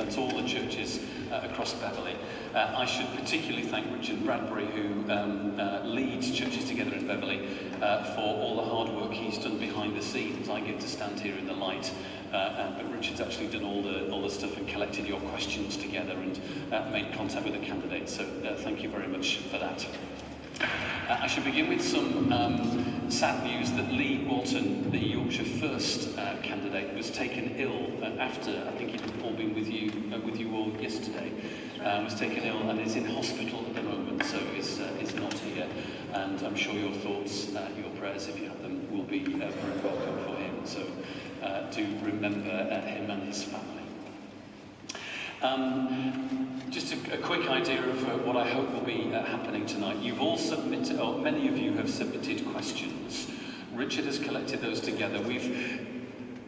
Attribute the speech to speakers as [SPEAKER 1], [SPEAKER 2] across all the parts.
[SPEAKER 1] at all the churches across Beverley. I should particularly thank Richard Bradbury, who leads Churches Together in Beverley, for all the hard work he's done behind the scenes. I get to stand here in the light, but Richard's actually done all the stuff and collected your questions together and made contact with the candidates. So thank you very much for that. I should begin with some sad news that Lee Walton, the Yorkshire First candidate, was taken ill after, I think he'd all been with you all yesterday, was taken ill and is in hospital at the moment, so is not here. And I'm sure your thoughts, your prayers, if you have them, will be very welcome for him. So do remember him and his family. Just a quick idea of what I hope will be happening tonight. You've all submitted, or many of you have submitted questions. Richard has collected those together. We've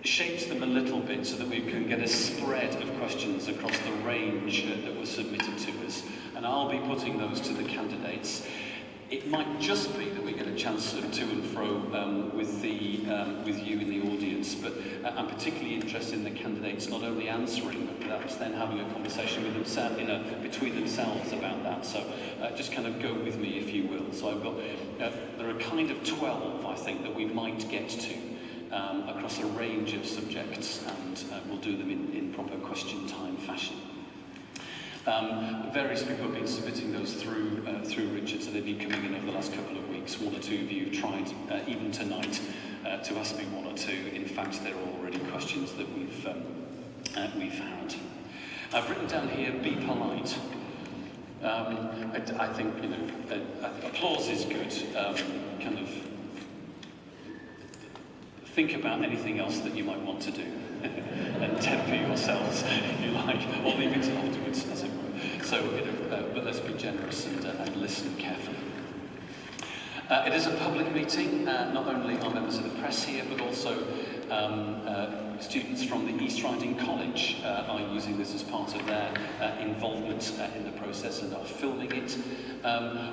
[SPEAKER 1] shaped them a little bit so that we can get a spread of questions across the range that were submitted to us. And I'll be putting those to the candidates. It might just be that we get a chance of to and fro with you in the audience, but I'm particularly interested in the candidates not only answering, but perhaps then having a conversation with themselves, between themselves about that. So just kind of go with me, if you will. So I've got there are kind of 12, I think, that we might get to across a range of subjects, and we'll do them in proper question time fashion. Various people have been submitting those through Richard, so they've been coming in over the last couple of weeks. One or two of you have tried, even tonight, to ask me one or two. In fact, there are already questions that we've had. I've written down here, be polite. I think, applause is good. Kind of think about anything else that you might want to do and temper yourselves, if you like, or leave it afterwards, as it were. So, but let's be generous and listen carefully. It is a public meeting. Not only are members of the press here, but also students from the East Riding College are using this as part of their involvement in the process and are filming it.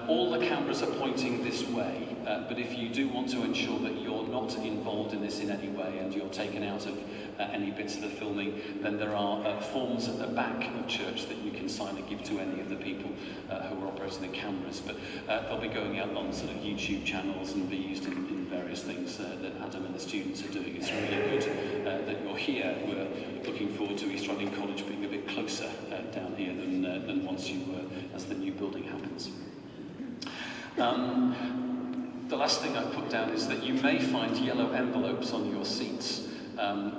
[SPEAKER 1] All the cameras are pointing this way, but if you do want to ensure that you're not involved in this in any way and you're taken out of any bits of the filming, then there are forms at the back of church that you can sign and give to any of the people who are operating the cameras. But they'll be going out on sort of YouTube channels and be used in various things that Adam and the students are doing. It's really good that you're here. We're looking forward to East Riding College being a bit closer down here than once as the new building happens. The last thing I've put down is that you may find yellow envelopes on your seats,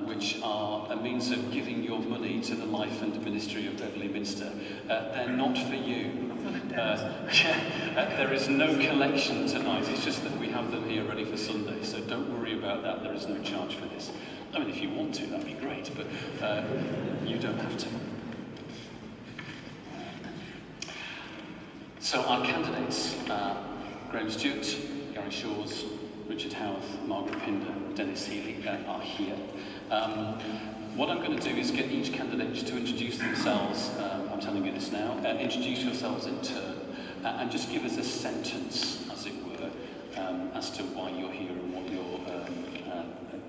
[SPEAKER 1] which are a means of giving your money to the life and ministry of Beverley Minster. They're not for you. There is no collection tonight, it's just that we have them here ready for Sunday, so don't worry about that, there is no charge for this. I mean, if you want to, that'd be great, but you don't have to. So our candidates, Graham Stewart, Gary Shawes, Richard Howarth, Margaret Pinder, Dennis Healy are here. What I'm going to do is get each candidate to introduce themselves. I'm telling you this now. Introduce yourselves in turn and just give us a sentence, as it were, as to why you're here and what you're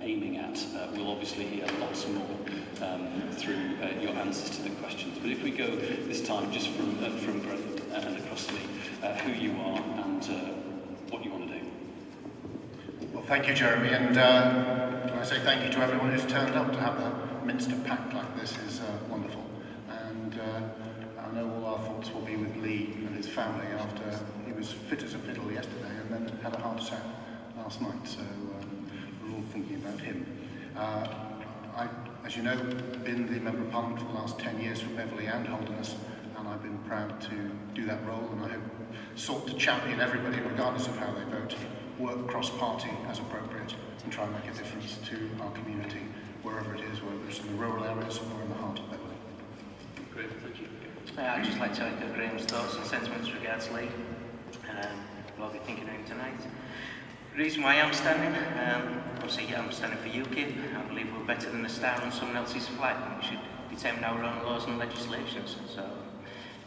[SPEAKER 1] aiming at. We'll obviously hear lots more through your answers to the questions. But if we go this time just from Brent and across to me, who you are and what you want to do.
[SPEAKER 2] Well, thank you, Jeremy, and I say thank you to everyone who's turned up to have the Minster packed like this is wonderful. And I know all our thoughts will be with Lee and his family after he was fit as a fiddle yesterday and then had a heart attack last night, so we're all thinking about him. I've, as you know, been the Member of Parliament for the last 10 years for Beverley and Holderness, and I've been proud to do that role, and I hope sought to champion everybody regardless of how they vote, work cross-party as appropriate, and try and make a difference to our community, wherever it is, whether it's in the rural areas or in the heart of Beverley.
[SPEAKER 1] Great, thank you.
[SPEAKER 3] I'd just like to echo Graham's thoughts and sentiments regards Lee. We'll all be thinking of him tonight. The reason why I'm standing, obviously I'm standing for UKIP. I believe we're better than a star on someone else's flag, and we should determine our own laws and legislations. So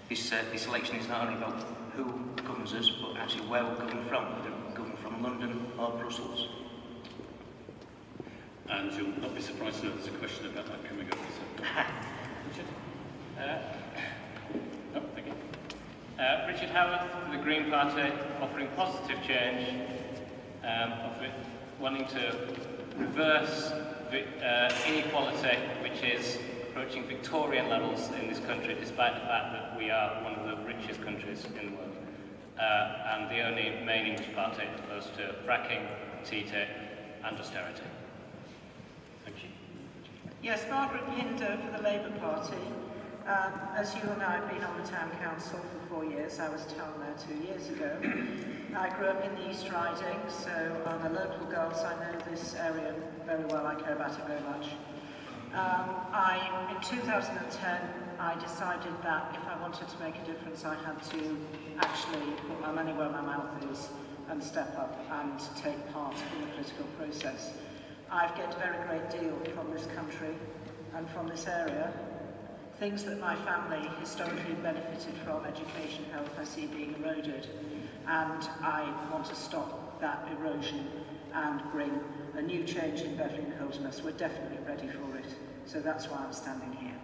[SPEAKER 3] this election is not only about who governs us, but actually where we're governed from, whether we're governed from London or Brussels.
[SPEAKER 1] And you'll not be surprised to know there's a question about that coming up. So.
[SPEAKER 4] Thank you. Richard Howard for the Green Party, offering positive change, wanting to reverse inequality, which is approaching Victorian levels in this country, despite the fact that we are one of the richest countries in the world. And the only main English party opposed to fracking, TTIP and austerity. Thank you.
[SPEAKER 5] Yes, Margaret Pinder for the Labour Party. As you and I have been on the Town Council for 4 years, I was town mayor 2 years ago. I grew up in the East Riding, so I'm a local girl, so I know this area very well. I care about it very much. In 2010, I decided that if I wanted to make a difference, I had to actually put my money where my mouth is and step up and take part in the political process. I've gained a very great deal from this country and from this area. Things that my family historically benefited from, education, health, I see being eroded. And I want to stop that erosion and bring a new change in Beverley and Holderness. We're definitely ready for it. So that's why I'm standing here.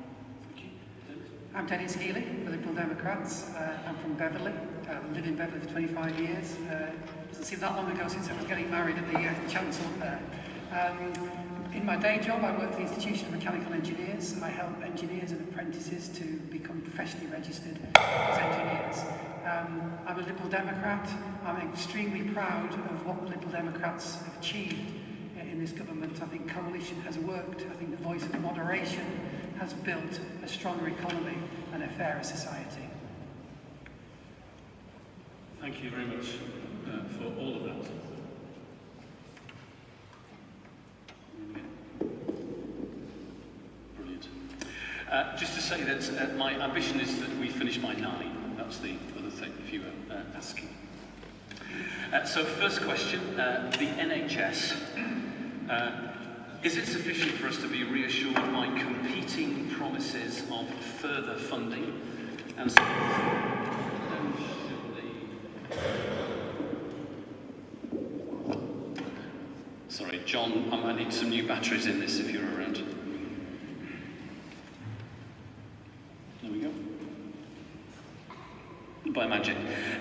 [SPEAKER 6] I'm Dennis Healy, the Liberal Democrats. I'm from Beverley. I've lived in Beverley for 25 years. It doesn't seem that long ago since I was getting married at the chancel there. In my day job, I work for the Institution of Mechanical Engineers. I help engineers and apprentices to become professionally registered as engineers. I'm a Liberal Democrat. I'm extremely proud of what the Liberal Democrats have achieved in this government. I think coalition has worked. I think the voice of moderation has built a stronger economy and a fairer society.
[SPEAKER 1] Thank you very much for all of that. Brilliant. Just to say that my ambition is that we finish by 9. That's the other thing, if you were asking. So first question, the NHS. Is it sufficient for us to be reassured by competing promises of further funding? And so, sorry, John, I might need some new batteries in this if you're around. There we go. By magic.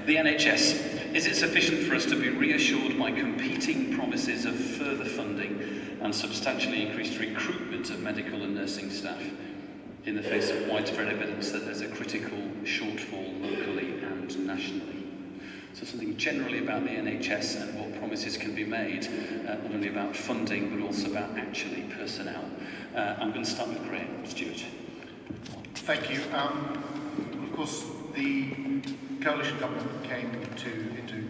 [SPEAKER 1] The NHS. Is it sufficient for us to be reassured by competing promises of further funding and substantially increased recruitment of medical and nursing staff in the face of widespread evidence that there's a critical shortfall locally and nationally? So something generally about the NHS and what promises can be made, not only about funding but also about actually personnel. I'm going to start with Graham Stewart.
[SPEAKER 2] Thank you. Of course, the coalition government came into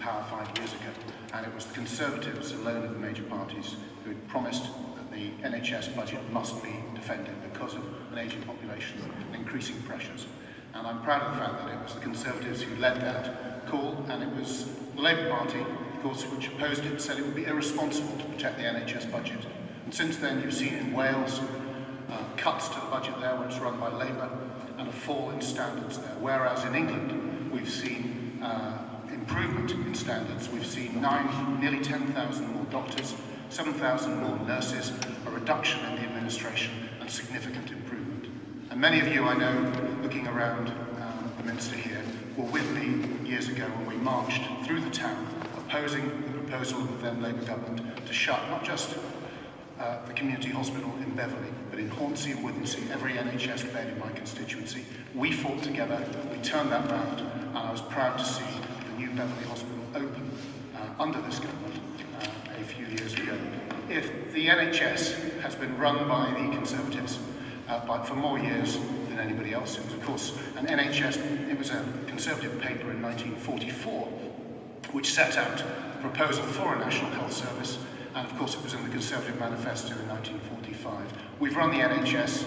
[SPEAKER 2] power 5 years ago, and it was the Conservatives alone of the major parties who had promised that the NHS budget must be defended because of an ageing population and increasing pressures. And I'm proud of the fact that it was the Conservatives who led that call, and it was the Labour Party, of course, which opposed it, said it would be irresponsible to protect the NHS budget. And since then, you've seen in Wales cuts to the budget there, where it's run by Labour, and a fall in standards there. Whereas in England, we've seen improvement in standards. We've seen nearly 10,000 more doctors, 7,000 more nurses, a reduction in the administration, and significant improvement. And many of you, I know, looking around the Minster here, were with me years ago when we marched through the town opposing the proposal of the then Labour government to shut not just the community hospital in Beverley, but in Hornsey and Withensea, every NHS bed in my constituency. We fought together, we turned that round, and I was proud to see the new Beverley Hospital open under this government a few years ago. If the NHS has been run by the Conservatives for more years than anybody else, it was of course an NHS, it was a Conservative paper in 1944 which set out a proposal for a National Health Service, and of course it was in the Conservative Manifesto in 1945. We've run the NHS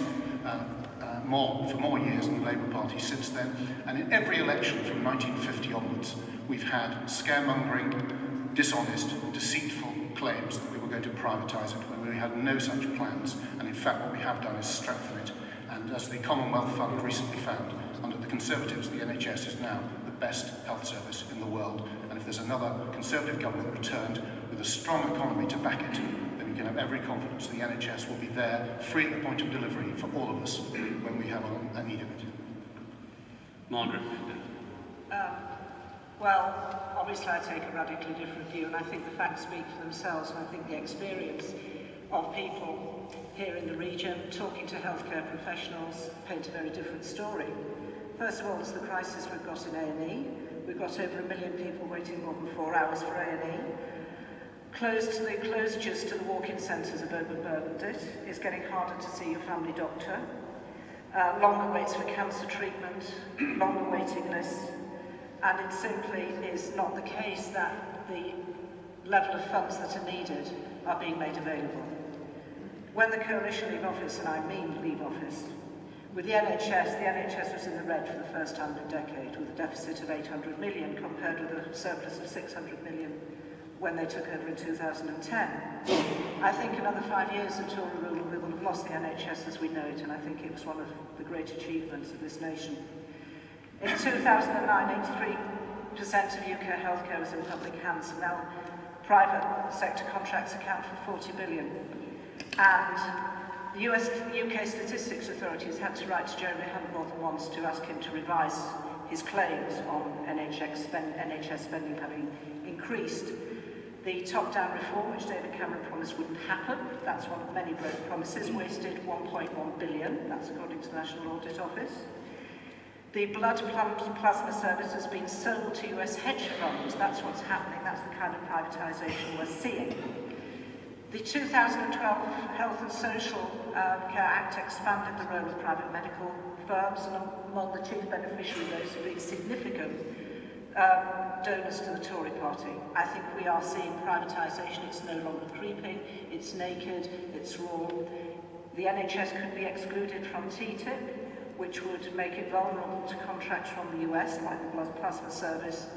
[SPEAKER 2] for more years than the Labour Party since then, and in every election from 1950 onwards, we've had scaremongering, dishonest, deceitful claims that we were going to privatise it when we had no such plans, and in fact what we have done is strengthen it. And as the Commonwealth Fund recently found, under the Conservatives, the NHS is now the best health service in the world, and if there's another Conservative government returned with a strong economy to back it, then you can have every confidence the NHS will be there, free at the point of delivery for all of us when we have a need of it.
[SPEAKER 1] Margaret?
[SPEAKER 5] Well, obviously I take a radically different view, and I think the facts speak for themselves, and I think the experience of people here in the region talking to healthcare professionals paint a very different story. First of all, there's the crisis we've got in A&E. We've got over 1 million people waiting more than 4 hours for A&E. The closures to the walk-in centres have overburdened it. It's getting harder to see your family doctor. Longer waits for cancer treatment, longer waiting lists, and it simply is not the case that the level of funds that are needed are being made available. When the coalition leave office, and I mean leave office, with the NHS was in the red for the first time in a decade, with a deficit of 800 million compared with a surplus of 600 million when they took over in 2010. I think another 5 years of Tory rule we will have lost the NHS as we know it, and I think it was one of the great achievements of this nation. In 2009, 83% of UK healthcare was in public hands, and now private sector contracts account for 40 billion. And the UK Statistics Authority has had to write to Jeremy Hunt more than once to ask him to revise his claims on NHS spending having increased. The top-down reform, which David Cameron promised wouldn't happen, that's one of many broken promises, wasted 1.1 billion, that's according to the National Audit Office. The blood plasma service has been sold to US hedge funds, that's what's happening, that's the kind of privatisation we're seeing. The 2012 Health and Social Care Act expanded the role of private medical firms, and among the chief beneficiaries of those have been significant donors to the Tory party. I think we are seeing privatisation. It's no longer creeping, it's naked, it's raw. The NHS could be excluded from TTIP, which would make it vulnerable to contracts from the US, like the blood plasma service.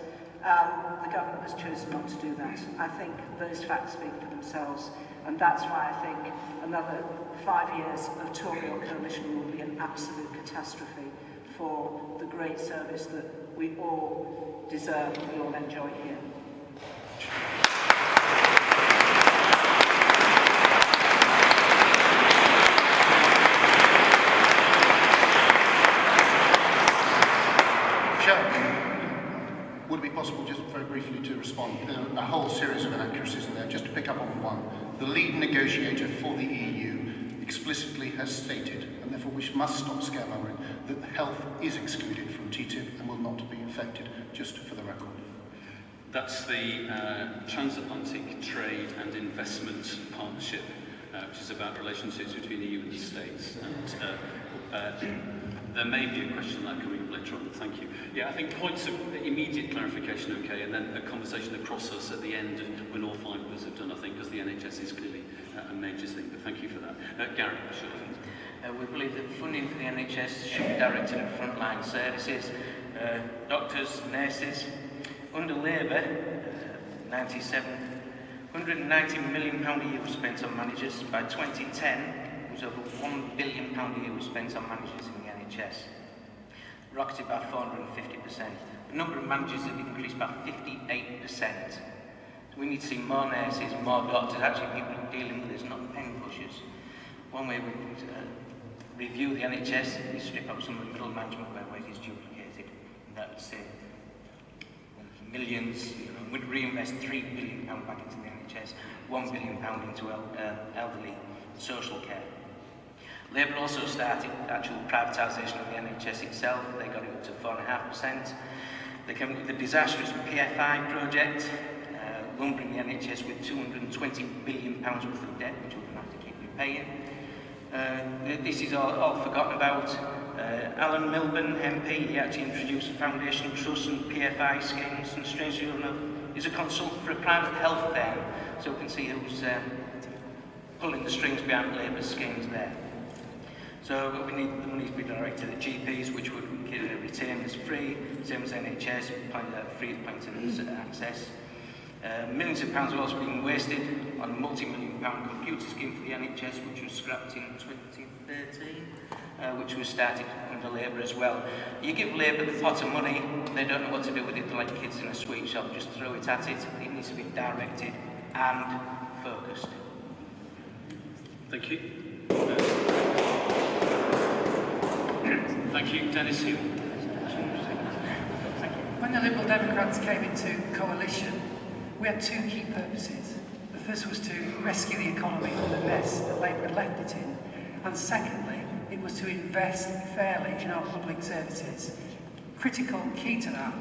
[SPEAKER 5] The government has chosen not to do that. I think those facts speak for themselves, and that's why I think another 5 years of Tory or coalition will be an absolute catastrophe for the great service that we all deserve and we all enjoy here.
[SPEAKER 2] Would it be possible just very briefly to respond? A whole series of inaccuracies in there, just to pick up on one. The lead negotiator for the EU explicitly has stated, and therefore we must stop scaremongering, that health is excluded from TTIP and will not be affected, just for the record.
[SPEAKER 1] That's the Transatlantic Trade and Investment Partnership, which is about relationships between the EU and the States. And there may be a question like coming up later on. Thank you. Yeah, I think points of immediate clarification, okay, and then a conversation across us at the end when all 5 of us have done, I think, because the NHS is clearly a major thing. But thank you for that. Gary, sure.
[SPEAKER 3] We believe that funding for the NHS should be directed at frontline services, doctors, nurses. Under Labour, 190 million pound a year was spent on managers. By 2010, it was over £1 billion a year was spent on managers in the NHS, rocketed by 450%. The number of managers have increased by 58%. So we need to see more nurses, more doctors, actually people dealing with this, not pen pushers. One way we can review the NHS is strip out some of the middle management where work is duplicated. And that would save millions. We'd reinvest £3 billion back into the NHS, £1 billion into elderly social care. Labour also started actual privatisation of the NHS itself. They got it up to 4.5%. They came up with the disastrous PFI project, lumbering the NHS with £220 billion worth of debt, which we're going to have to keep repaying. This is all forgotten about. Alan Milburn, MP, he actually introduced foundation trusts and PFI schemes, and strangely enough, he's a consultant for a private health firm, so we can see who's pulling the strings behind Labour's schemes there. So we need the money to be directed at GPs, which would retain as free, same as NHS, free appointments access. Millions of pounds are also being wasted on a multi-million-pound computer scheme for the NHS, which was scrapped in 2013, which was started under Labour as well. You give Labour the pot of money, they don't know what to do with it. They're like kids in a sweet shop, just throw it at it. It needs to be directed and focused.
[SPEAKER 1] Thank you. Thank you, Dennis Hill.
[SPEAKER 6] When the Liberal Democrats came into coalition, we had two key purposes. The first was to rescue the economy from the mess that Labour had left it in, and secondly, it was to invest fairly in our public services. Critical key to that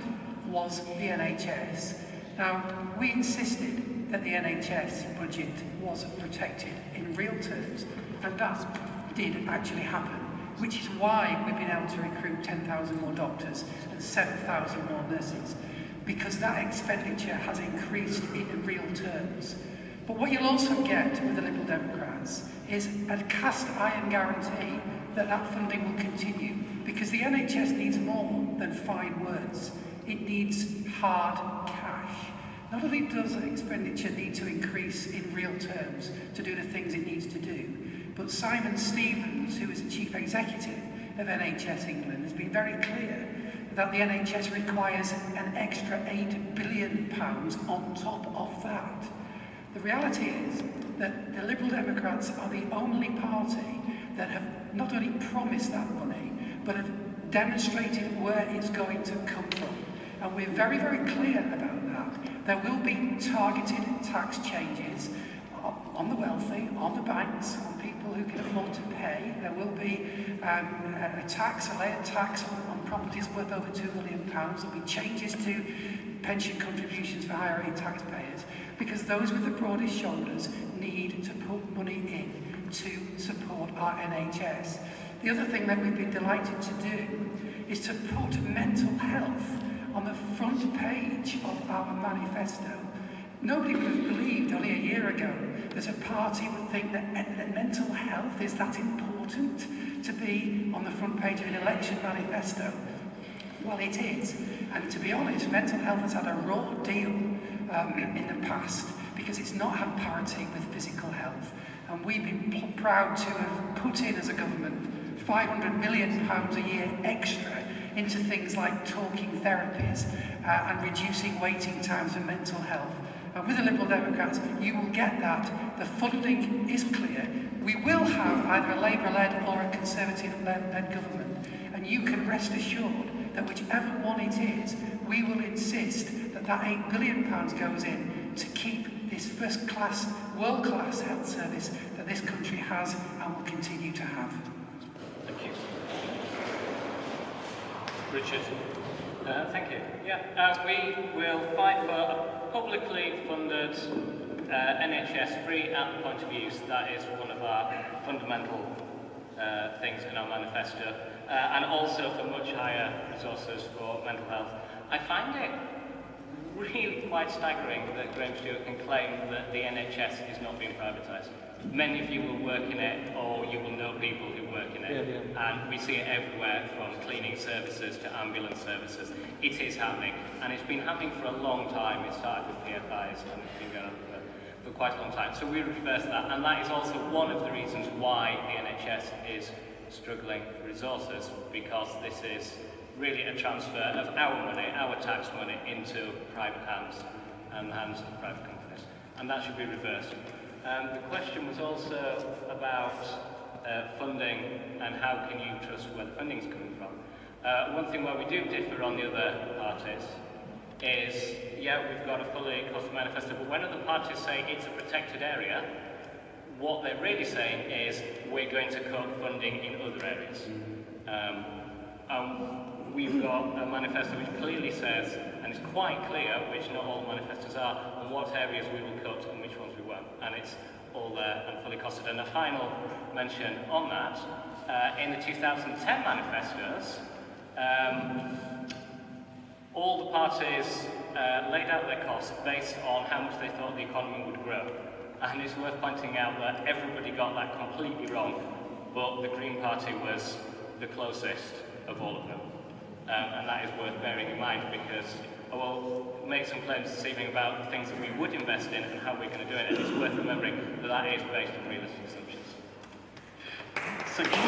[SPEAKER 6] was the NHS. Now, we insisted that the NHS budget was protected in real terms, and that did actually happen, which is why we've been able to recruit 10,000 more doctors and 7,000 more nurses, because that expenditure has increased in real terms. But what you'll also get with the Liberal Democrats is a cast iron guarantee that that funding will continue, because the NHS needs more than fine words. It needs hard cash. Not only does expenditure need to increase in real terms to do the things it needs to do, but Simon Stevens, who is the Chief Executive of NHS England, has been very clear that the NHS requires an extra £8 billion on top of that. The reality is that the Liberal Democrats are the only party that have not only promised that money, but have demonstrated where it's going to come from. And we're very, very clear about that. There will be targeted tax changes on the wealthy, on the banks, on people who can afford to pay. There will be a layered tax on properties worth over £2 million. There'll be changes to pension contributions for higher rate taxpayers, because those with the broadest shoulders need to put money in to support our NHS. The other thing that we've been delighted to do is to put mental health on the front page of our manifesto. Nobody would have believed only a year ago that a party would think that mental health is that important to be on the front page of an election manifesto. Well, it is. And to be honest, mental health has had a raw deal in the past, because it's not had parity with physical health. And we've been proud to have put in as a government £500 million a year extra into things like talking therapies and reducing waiting times for mental health. And with the Liberal Democrats, you will get that. The funding is clear. We will have either a Labour-led or a Conservative-led government. And you can rest assured that whichever one it is, we will insist that that £8 billion goes in to keep this first-class, world-class health service that this country has and will continue to have.
[SPEAKER 1] Thank you. Richard.
[SPEAKER 4] Thank you. Yeah, we will fight for a publicly funded NHS free at the point of use. That is one of our fundamental things in our manifesto, and also for much higher resources for mental health. I find it really quite staggering that Graham Stewart can claim that the NHS is not being privatised. Many of you will work in it, or you will know people who work in it, and we see it everywhere, from cleaning services to ambulance services. It is happening, and it's been happening for a long time. It started with PFIs, and it's been going on for quite a long time. So we reverse that, and that is also one of the reasons why the NHS is struggling for resources, because this is really a transfer of our money, our tax money, into private hands and the hands of private companies, and that should be reversed. The question was also about funding and how can you trust where the funding is coming from. One thing where we do differ on the other parties is, yeah, we've got a fully costed manifesto, but when other parties say it's a protected area, what they're really saying is we're going to cut funding in other areas. We've got a manifesto which clearly says, and it's quite clear, which not all manifestos are, on what areas we will cut and which ones we won't. And it's all there and fully costed. And a final mention on that, in the 2010 manifestos, all the parties laid out their costs based on how much they thought the economy would grow. And it's worth pointing out that everybody got that completely wrong, but the Green Party was the closest of all of them. And that is worth bearing in mind, because I will make some claims this evening about things that we would invest in and how we're going to do it, and it's worth remembering that that is based on realistic assumptions.
[SPEAKER 1] Thank you.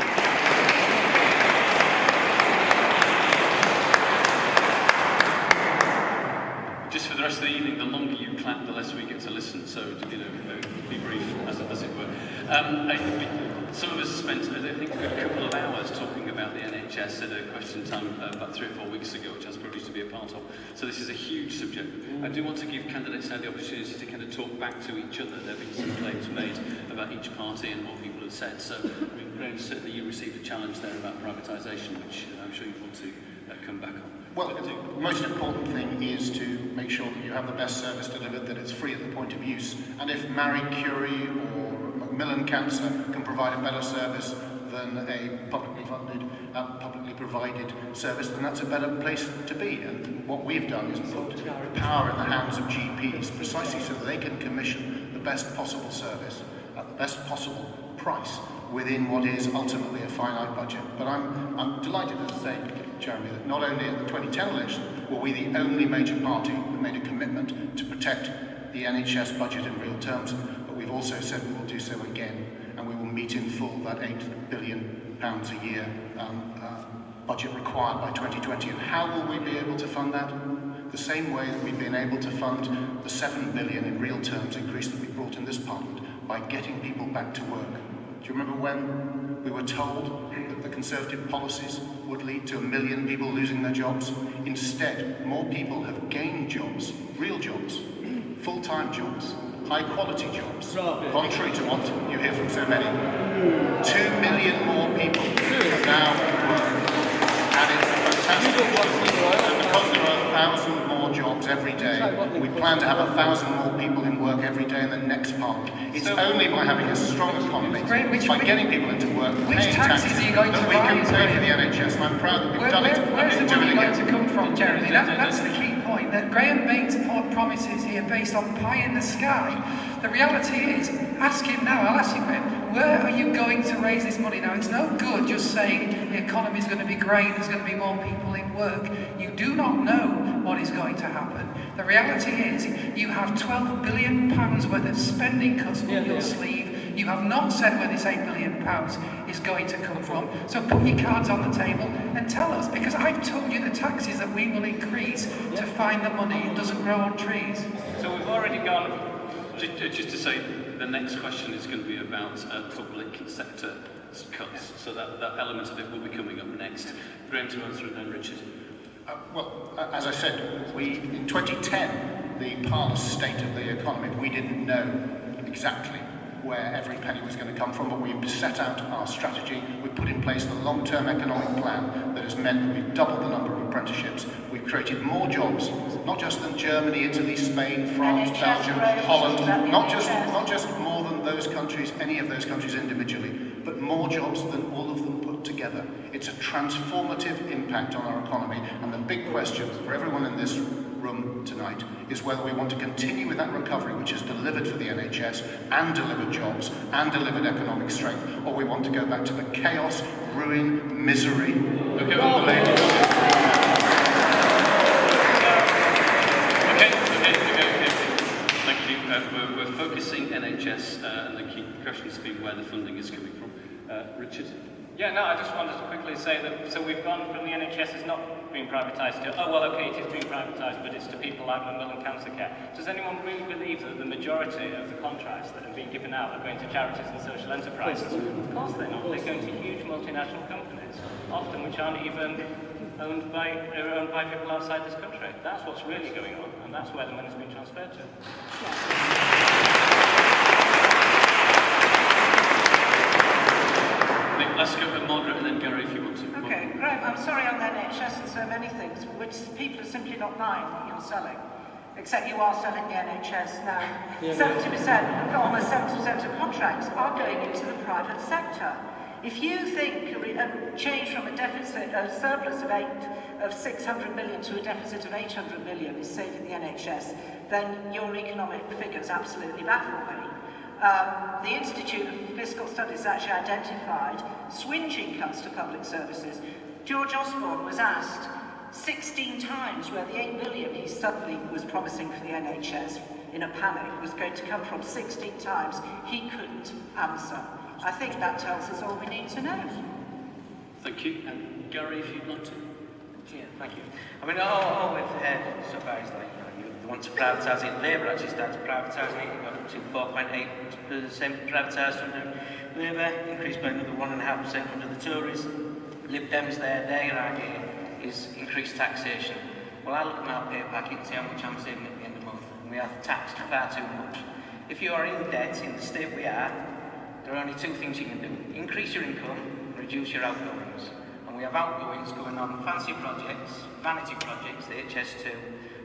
[SPEAKER 1] Just for the rest of the evening, the longer you clap, the less we get to listen, so be brief, as it were. Some of us spent, I think, a couple of hours talking about the NHS at a question time about 3 or 4 weeks ago, which I was privileged to be a part of. So this is a huge subject. I do want to give candidates now the opportunity to kind of talk back to each other. There have been some claims made about each party and what people have said. So, I mean, Graham, certainly you received a challenge there about privatisation, which I'm sure you want to come back on.
[SPEAKER 2] Well, the most important thing is to make sure that you have the best service delivered, that it's free at the point of use. And if Marie Curie or Macmillan Cancer can provide a better service than a publicly funded, publicly provided service, then that's a better place to be. And what we've done is put the power in the hands of GPs precisely so that they can commission the best possible service at the best possible price within what is ultimately a finite budget. But I'm delighted to say, Jeremy, that not only at the 2010 election were we the only major party that made a commitment to protect the NHS budget in real terms, but we've also said we will do so again, and we will meet in full that £8 billion a year budget required by 2020. And how will we be able to fund that? The same way that we've been able to fund the £7 billion in real terms increase that we brought in this Parliament, by getting people back to work. Do you remember when we were told that the Conservative policies would lead to 1 million people losing their jobs? Instead, more people have gained jobs, real jobs, full-time jobs, high-quality jobs, contrary to what you hear from so many. 2 million more people are now at work, and it's fantastic. And because there are 1,000 more jobs every day, we plan to have 1,000 more people in work every day in the next Parliament. It's only by having a strong economy, by getting people into work, paying taxes, that we can pay for the NHS. And I'm proud that we've done it.
[SPEAKER 6] Where's the money going to come from, Jeremy? That's the key point. That Graham makes promises here based on pie in the sky. The reality is, ask him now. I'll ask you, Graham, where are you going to raise this money now? It's no good just saying the economy is going to be great, there's going to be more people in work. You do not know what is going to happen. The reality is, you have £12 billion worth of spending cuts up your sleeve. You have not said where this £8 billion is going to come from. So put your cards on the table and tell us, because I've told you the taxes that we will increase to find the money. It doesn't grow on trees.
[SPEAKER 4] So we've already gone.
[SPEAKER 1] Just to say, the next question is going to be about public sector cuts. So that element of it will be coming up next. Graham to run through then, Richard.
[SPEAKER 2] Well, as I said, in 2010, the past state of the economy, we didn't know exactly where every penny was going to come from, but we set out our strategy. We put in place the long-term economic plan that has meant that we've doubled the number of apprenticeships. We've created more jobs, not just than Germany, Italy, Spain, France, Belgium, Holland, not just more than those countries, any of those countries individually, but more jobs than all of them put together. It's a transformative impact on our economy, and the big question for everyone in this room tonight is whether we want to continue with that recovery which has delivered for the NHS and delivered jobs and delivered economic strength, or we want to go back to the chaos, ruin, misery of the Labour
[SPEAKER 1] Thank you. We're focusing NHS and the key question has been where the funding is coming from. Richard?
[SPEAKER 4] Yeah, no, I just wanted to quickly say that, so we've gone from the NHS is not being privatised to, oh, well, okay, it is being privatised, but it's to people like Macmillan Cancer Care. Does anyone really believe that the majority of the contracts that are being given out are going to charities and social enterprises? Of course they're not. They're going to huge multinational companies, often which aren't even owned by people outside this country. That's what's really going on, and that's where the money's been transferred to.
[SPEAKER 1] Let's go to Margaret and then Gary if you want to.
[SPEAKER 5] Okay, Graham, I'm sorry on the NHS and so many things, which people are simply not buying what you're selling. Except you are selling the NHS now. 70%, almost 70% of contracts are going into the private sector. If you think a change from a surplus of 600 million to a deficit of 800 million is saving the NHS, then your economic figures absolutely baffle me. The Institute of Fiscal Studies actually identified swingeing cuts to public services. George Osborne was asked 16 times where the 8 billion he suddenly was promising for the NHS in a panic was going to come from. 16 times. He couldn't answer. I think that tells us all we need to know.
[SPEAKER 1] Thank you. And Gary, if you'd like to.
[SPEAKER 3] Yeah, thank you. I mean, all with so far as like, the want to privatise it. Labour actually started privatising it. It got up to 4.8% privatised under Labour, increased by another 1.5% under the Tories. Lib Dems, their idea is increased taxation. Well, I look at my pay packet and see how much I'm saving at the end of the month, and we are taxed far too much. If you are in debt in the state we are, there are only two things you can do. Increase your income and reduce your outgoings. And we have outgoings going on fancy projects, vanity projects, the HS2.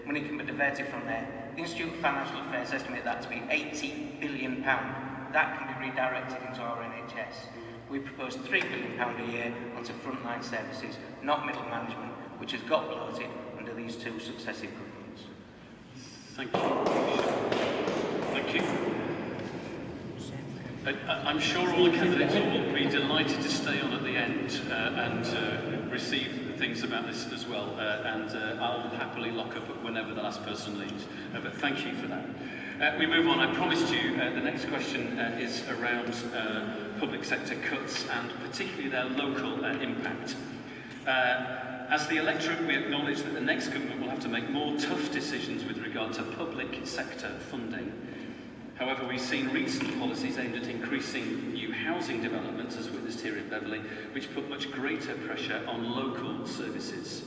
[SPEAKER 3] Money can be diverted from there. The Institute of Financial Affairs estimate that to be £80 billion. That can be redirected into our NHS. We propose £3 billion a year onto frontline services, not middle management, which has got bloated under these two successive governments.
[SPEAKER 1] Thank you. Thank you. I'm sure all the candidates will be delighted to stay on at the end and receive things about this as well, and I'll happily lock up whenever the last person leaves. But thank you for that. We move on. I promised you the next question is around public sector cuts and particularly their local impact. As the electorate, we acknowledge that the next government will have to make more tough decisions with regard to public sector funding. However, we've seen recent policies aimed at increasing new housing developments, as witnessed here in Beverley, which put much greater pressure on local services.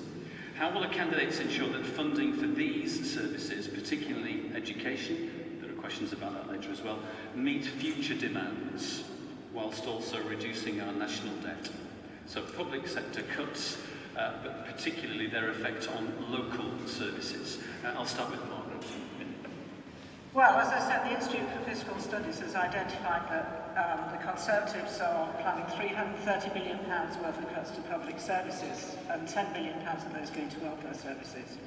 [SPEAKER 1] How will the candidates ensure that funding for these services, particularly education, there are questions about that later as well, meet future demands, whilst also reducing our national debt? So public sector cuts, but particularly their effect on local services. I'll start with Margaret.
[SPEAKER 5] Well, as I said, the Institute for Fiscal Studies has identified that the Conservatives are planning £330 billion worth of cuts to public services, and £10 billion of those going to welfare services.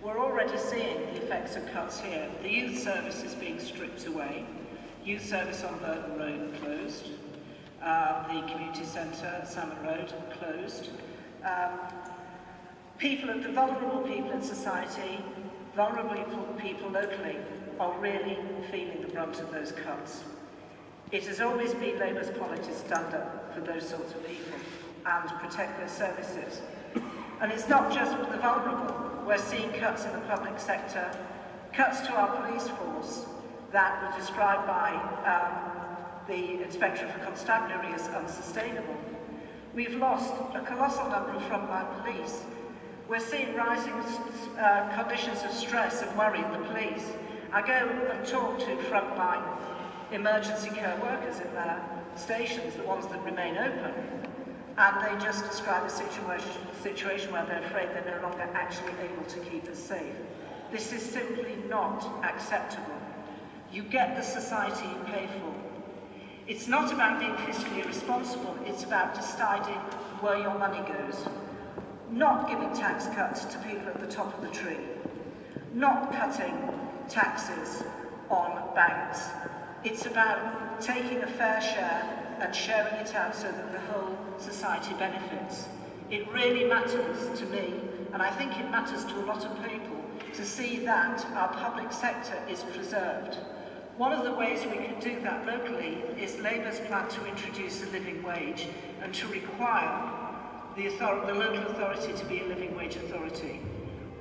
[SPEAKER 5] We're already seeing the effects of cuts here. The youth service is being stripped away. Youth service on Burton Road closed. The community centre at Salmon Road closed. The vulnerable people in society, vulnerable people locally, are really feeling the brunt of those cuts. It has always been Labour's policy to stand up for those sorts of people and protect their services. And it's not just the vulnerable. We're seeing cuts in the public sector, cuts to our police force that were described by the Inspector for Constabulary as unsustainable. We've lost a colossal number of frontline police. We're seeing rising conditions of stress and worry in the police. I go and talk to frontline emergency care workers in their stations, the ones that remain open, and they just describe a situation where they're afraid they're no longer actually able to keep us safe. This is simply not acceptable. You get the society you pay for. It's not about being fiscally responsible, it's about deciding where your money goes. Not giving tax cuts to people at the top of the tree. Not cutting taxes on banks. It's about taking a fair share and sharing it out so that the whole society benefits. It really matters to me, and I think it matters to a lot of people, to see that our public sector is preserved. One of the ways we can do that locally is Labour's plan to introduce a living wage and to require the local authority to be a living wage authority.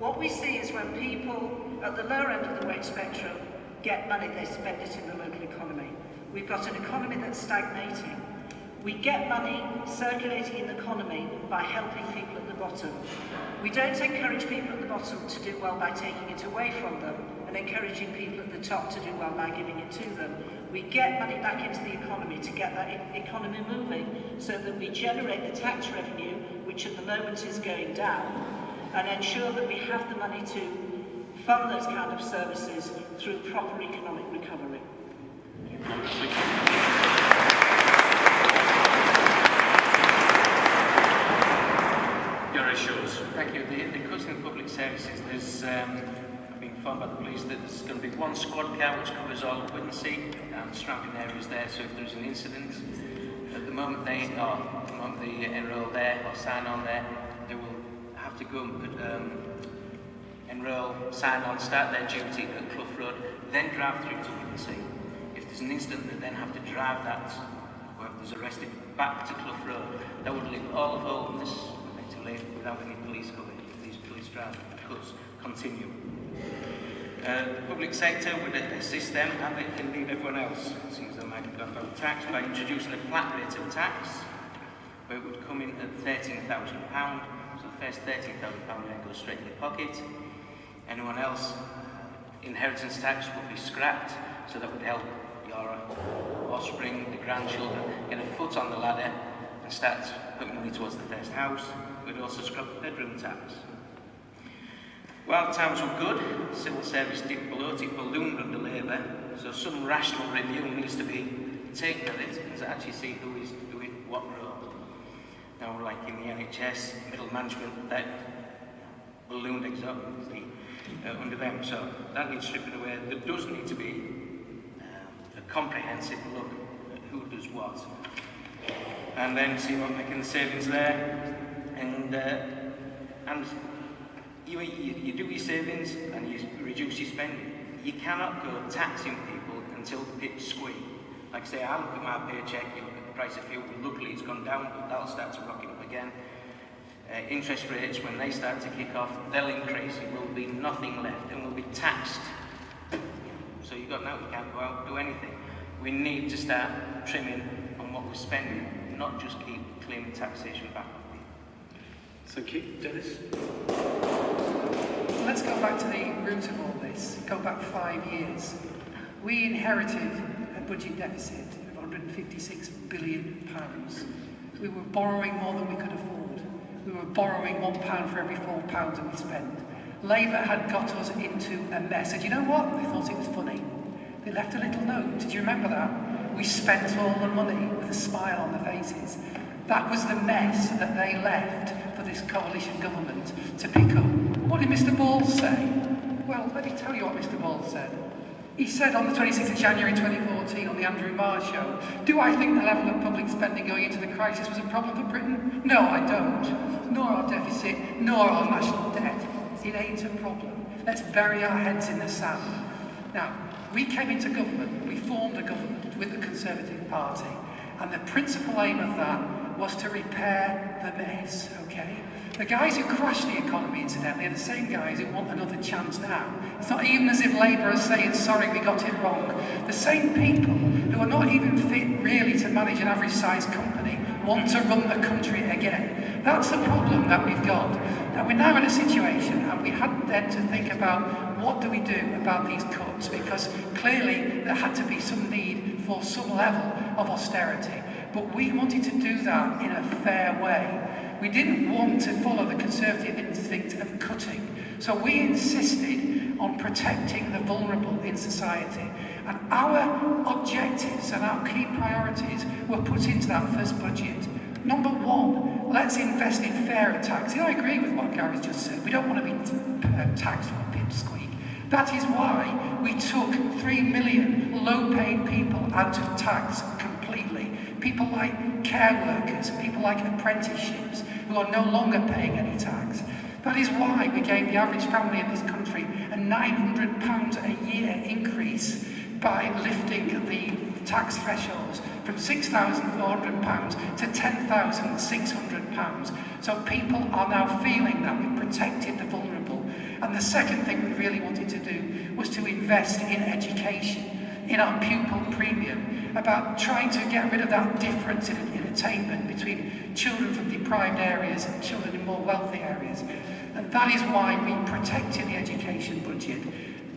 [SPEAKER 5] What we see is when people at the lower end of the wage spectrum get money, they spend it in the local economy. We've got an economy that's stagnating. We get money circulating in the economy by helping people at the bottom. We don't encourage people at the bottom to do well by taking it away from them and encouraging people at the top to do well by giving it to them. We get money back into the economy to get that economy moving so that we generate the tax revenue, which at the moment is going down, and ensure that we have the money to fund those kind of services through proper economic recovery.
[SPEAKER 3] Thank you. The cuts in public services, there's been informed by the police that there's going to be one squad car which covers all of Whittlesey and surrounding areas there, so if there's an incident, at the moment they enrol there or sign on there, they will have to go and enrol, sign on, start their duty at Clough Road, then drive through to Whittlesey. If there's an incident, they then have to drive that, whoever was arrested, back to Clough Road. That would leave all of Oldness effectively without any police cover if these police drive cuts continue. The public sector would assist them and indeed everyone else, since they might have gone out of tax, by introducing a flat rate of tax, where it would come in at £13,000. So the first £13,000 then goes straight in your pocket. Anyone else, inheritance tax would be scrapped, so that would help your offspring, the grandchildren, get a foot on the ladder and start putting money towards the first house. We'd also scrap the bedroom tax. While times were good, civil service dipped below it, it ballooned under Labour, so some rational review needs to be taken of it and to actually see who is doing what role. Now, like in the NHS, middle management, that ballooned exorbitantly under them, so that needs stripping away. There does need to be a comprehensive look at who does what, and then see about making the savings there, and you do your savings and you reduce your spending. You cannot go taxing people until the pits squeak. Like I say, I look at my paycheck, you look at the price of fuel, luckily it's gone down, but that'll start to rocket up again. Interest rates, when they start to kick off, they'll increase, it will be nothing left and we'll be taxed. So you've got now, you can't go out and do anything. We need to start trimming on what we're spending, not just keep claiming taxation back on.
[SPEAKER 1] Thank you. Dennis?
[SPEAKER 6] Let's go back to the root of all this, go back 5 years. We inherited a budget deficit of £156 billion. We were borrowing more than we could afford. We were borrowing £1 for every £4 that we spent. Labour had got us into a mess. And you know what? They thought it was funny. They left a little note. Did you remember that? We spent all the money with a smile on their faces. That was the mess that they left for this coalition government to pick up. What did Mr. Ball say? Well, let me tell you what Mr. Ball said. He said on the 26th of January 2014 on the Andrew Marr show, do I think the level of public spending going into the crisis was a problem for Britain? No, I don't. Nor our deficit, nor our national debt. It ain't a problem. Let's bury our heads in the sand. Now, we came into government, we formed a government with the Conservative Party, and the principal aim of that was to repair the mess, okay? The guys who crashed the economy, incidentally, are the same guys who want another chance now. It's not even as if Labour are saying, sorry, we got it wrong. The same people who are not even fit, really, to manage an average-sized company want to run the country again. That's the problem that we've got. Now, we're now in a situation, and we had then to think about what do we do about these cuts, because clearly there had to be some need for some level of austerity. But we wanted to do that in a fair way. We didn't want to follow the Conservative instinct of cutting. So we insisted on protecting the vulnerable in society. And our objectives and our key priorities were put into that first budget. Number one, let's invest in fairer tax. I agree with what Gary's just said. We don't want to be taxed from a pipsqueak. That is why we took 3 million low-paid people out of tax completely. People like care workers, people like apprenticeships, who are no longer paying any tax. That is why we gave the average family in this country a £900 a year increase by lifting the tax thresholds from £6,400 to £10,600. So people are now feeling that we've protected the vulnerable. And the second thing we really wanted to do was to invest in education, in our pupil premium, about trying to get rid of that difference in attainment between children from deprived areas and children in more wealthy areas. And that is why we protected the education budget.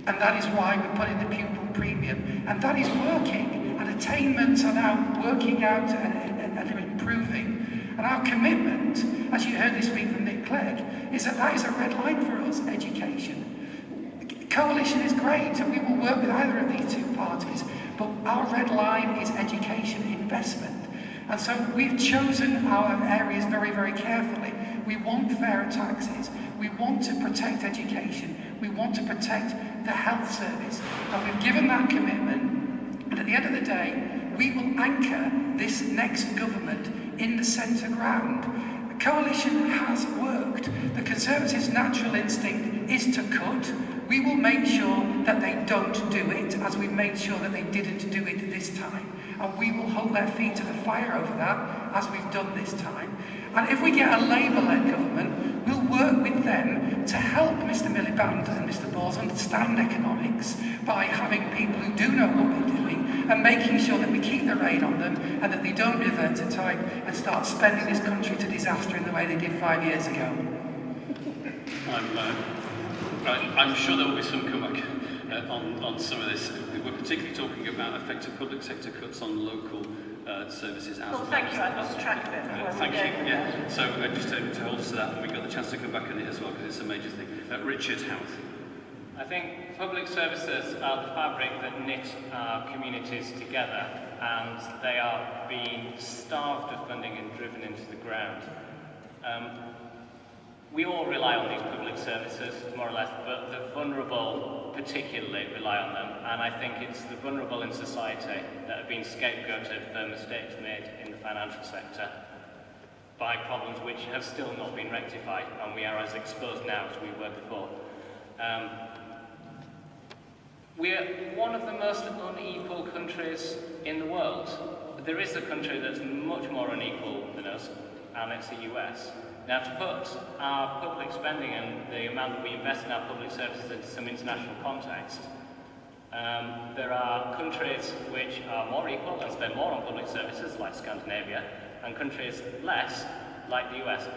[SPEAKER 6] And that is why we put in the pupil premium. And that is working. And attainments are now working out and are improving. And our commitment, as you heard this week from Nick Clegg, is that is a red line for us, education. Coalition is great, and we will work with either of these two parties, but our red line is education investment. And so we've chosen our areas very, very carefully. We want fairer taxes, we want to protect education, we want to protect the health service, and we've given that commitment, and at the end of the day, we will anchor this next government in the centre ground. The coalition has worked. The Conservatives' natural instinct is to cut. We will make sure that they don't do it, as we've made sure that they didn't do it this time. And we will hold their feet to the fire over that, as we've done this time. And if we get a Labour-led government, we'll work with them to help Mr. Miliband and Mr. Bowles understand economics by having people who do know what they're doing and making sure that we keep the rein on them and that they don't revert to type and start spending this country to disaster in the way they did 5 years ago.
[SPEAKER 1] I'm sure there will be some comeback on some of this. We're particularly talking about effective public sector cuts on local services.
[SPEAKER 5] Well, thank you. I lost track of it.
[SPEAKER 1] Thank you. Yeah. So just to hold us to that, and we got the chance to come back on it as well because it's a major thing. Richard Houth.
[SPEAKER 4] I think public services are the fabric that knit our communities together, and they are being starved of funding and driven into the ground. We all rely on these public services, more or less, but the vulnerable particularly rely on them, and I think it's the vulnerable in society that have been scapegoated for mistakes made in the financial sector by problems which have still not been rectified, and we are as exposed now as we were before. We're one of the most unequal countries in the world. There is a country that's much more unequal than us, and it's the US. Now, to put our public spending and the amount that we invest in our public services into some international context, there are countries which are more equal and spend more on public services, like Scandinavia, and countries less, like the US.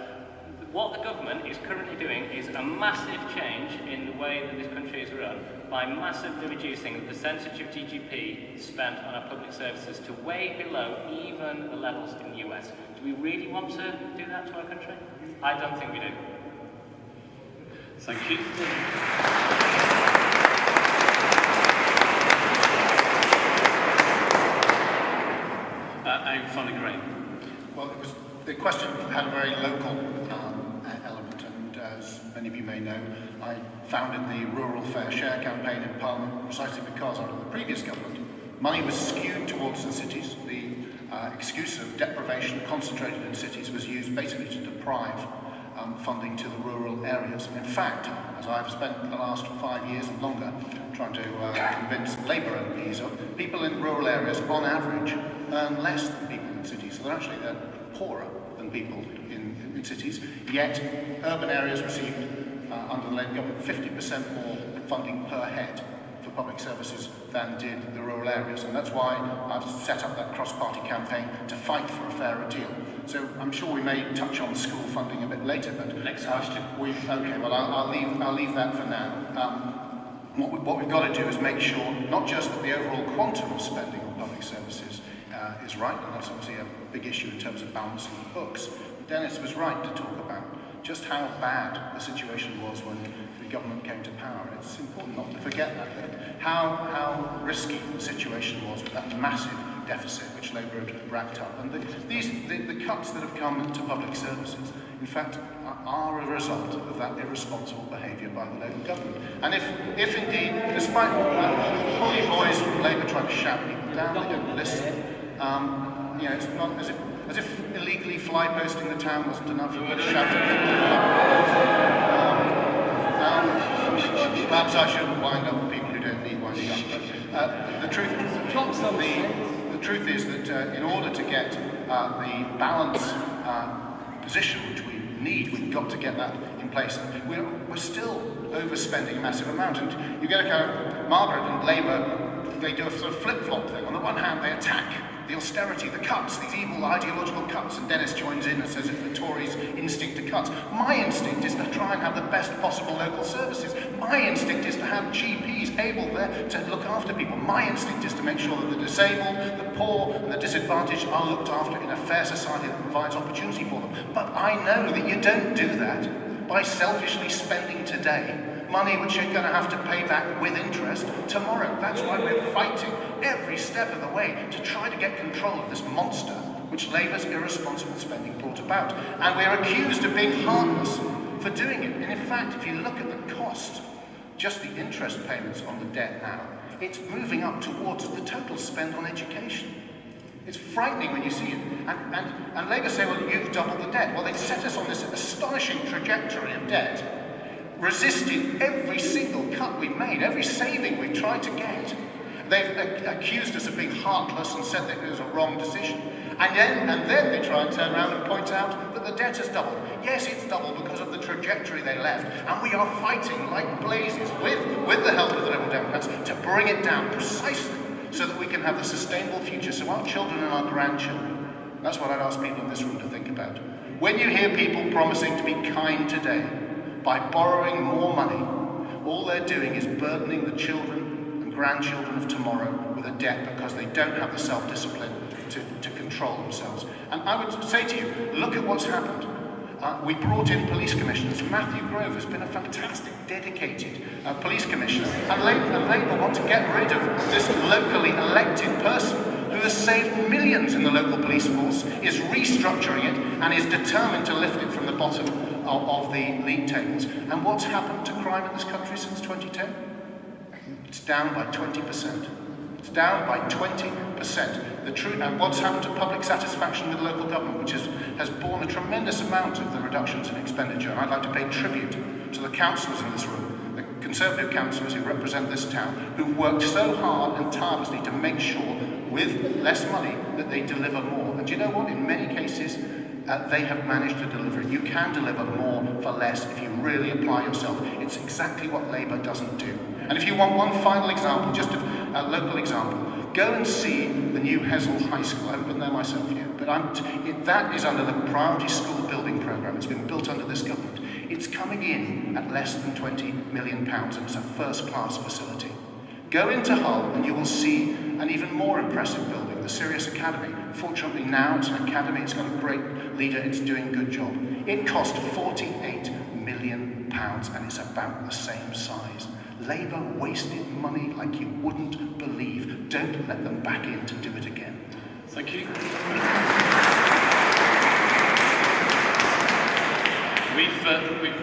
[SPEAKER 4] What the government is currently doing is a massive change in the way that this country is run by massively reducing the percentage of GDP spent on our public services to way below even the levels in the US. Do we really want to do that to our country? I don't think we do.
[SPEAKER 1] Thank you. And finally, Graham.
[SPEAKER 2] Well, the question had a very local element, and as many of you may know, I founded the Rural Fair Share campaign in Parliament precisely because under the previous government, money was skewed towards the cities. The excuse of deprivation concentrated in cities was used basically to deprive funding to the rural areas. And in fact, as I've spent the last 5 years and longer trying to convince Labour MPs of, people in rural areas on average earn less than people in cities. So they're poorer than people in cities, yet urban areas received under the Labour government 50% more funding per head for public services than did the rural areas, and that's why I've set up that cross-party campaign to fight for a fairer deal. So I'm sure we may touch on school funding a bit later, but
[SPEAKER 1] next question.
[SPEAKER 2] Okay, well I'll leave that for now. What we've got to do is make sure not just that the overall quantum of spending on public services is right, and that's obviously a big issue in terms of balancing the books. But Dennis was right to talk about just how bad the situation was when the government came to power. It's important not to forget that how risky the situation was with that massive deficit which Labour had racked up. And the cuts that have come to public services, in fact, are a result of that irresponsible behaviour by the Labour government. And if indeed, despite holy boys from Labour trying to shout people down, they don't listen. It's not as if illegally fly posting the town wasn't enough. You've got to shout at people. Perhaps I shouldn't wind up with people who don't need winding up. But the truth is that in order to get the balanced position which we need, we've got to get that in place. We're still overspending a massive amount, and you get a kind of Margaret and Labour, they do a sort of flip-flop thing. On the one hand, they attack the austerity, the cuts, these evil ideological cuts, and Dennis joins in and says it's the Tories' instinct to cut. My instinct is to try and have the best possible local services. My instinct is to have GPs able there to look after people. My instinct is to make sure that the disabled, the poor, and the disadvantaged are looked after in a fair society that provides opportunity for them. But I know that you don't do that by selfishly spending today money which you're going to have to pay back with interest tomorrow. That's why we're fighting every step of the way to try to get control of this monster which Labour's irresponsible spending brought about. And we're accused of being heartless for doing it. And in fact, if you look at the cost, just the interest payments on the debt now, it's moving up towards the total spend on education. It's frightening when you see it. And Labour say, well, you've doubled the debt. Well, they've set us on this astonishing trajectory of debt, resisted every single cut we've made, every saving we've tried to get. They've accused us of being heartless and said that it was a wrong decision. And then they try and turn around and point out that the debt has doubled. Yes, it's doubled because of the trajectory they left, and we are fighting like blazes with the help of the Liberal Democrats to bring it down precisely so that we can have a sustainable future, so our children and our grandchildren. That's what I'd ask people in this room to think about. When you hear people promising to be kind today by borrowing more money, all they're doing is burdening the children and grandchildren of tomorrow with a debt because they don't have the self-discipline to control themselves. And I would say to you, look at what's happened. We brought in police commissioners. Matthew Grove has been a fantastic, dedicated police commissioner. And Labour want to get rid of this locally elected person who has saved millions in the local police force, is restructuring it, and is determined to lift it from the bottom of the league tables. And what's happened to crime in this country since 2010? It's down by 20%. It's down by 20%. And what's happened to public satisfaction with local government, which has borne a tremendous amount of the reductions in expenditure. And I'd like to pay tribute to the councillors in this room, the Conservative councillors who represent this town, who've worked so hard and tirelessly to make sure, with less money, that they deliver more. And do you know what? In many cases, they have managed to deliver. You can deliver more for less if you really apply yourself. It's exactly what Labour doesn't do. And if you want one final example, just a local example, go and see the new Hessel High School. I haven't been there myself yet, but that is under the Priority School Building Programme. It's been built under this government. It's coming in at less than £20 million, and it's a first-class facility. Go into Hull and you will see an even more impressive building, the Sirius Academy. Fortunately now it's an academy, it's got a great leader, it's doing a good job. It cost £48 million and it's about the same size. Labour wasted money like you wouldn't believe. Don't let them back in to do it again.
[SPEAKER 1] Thank you.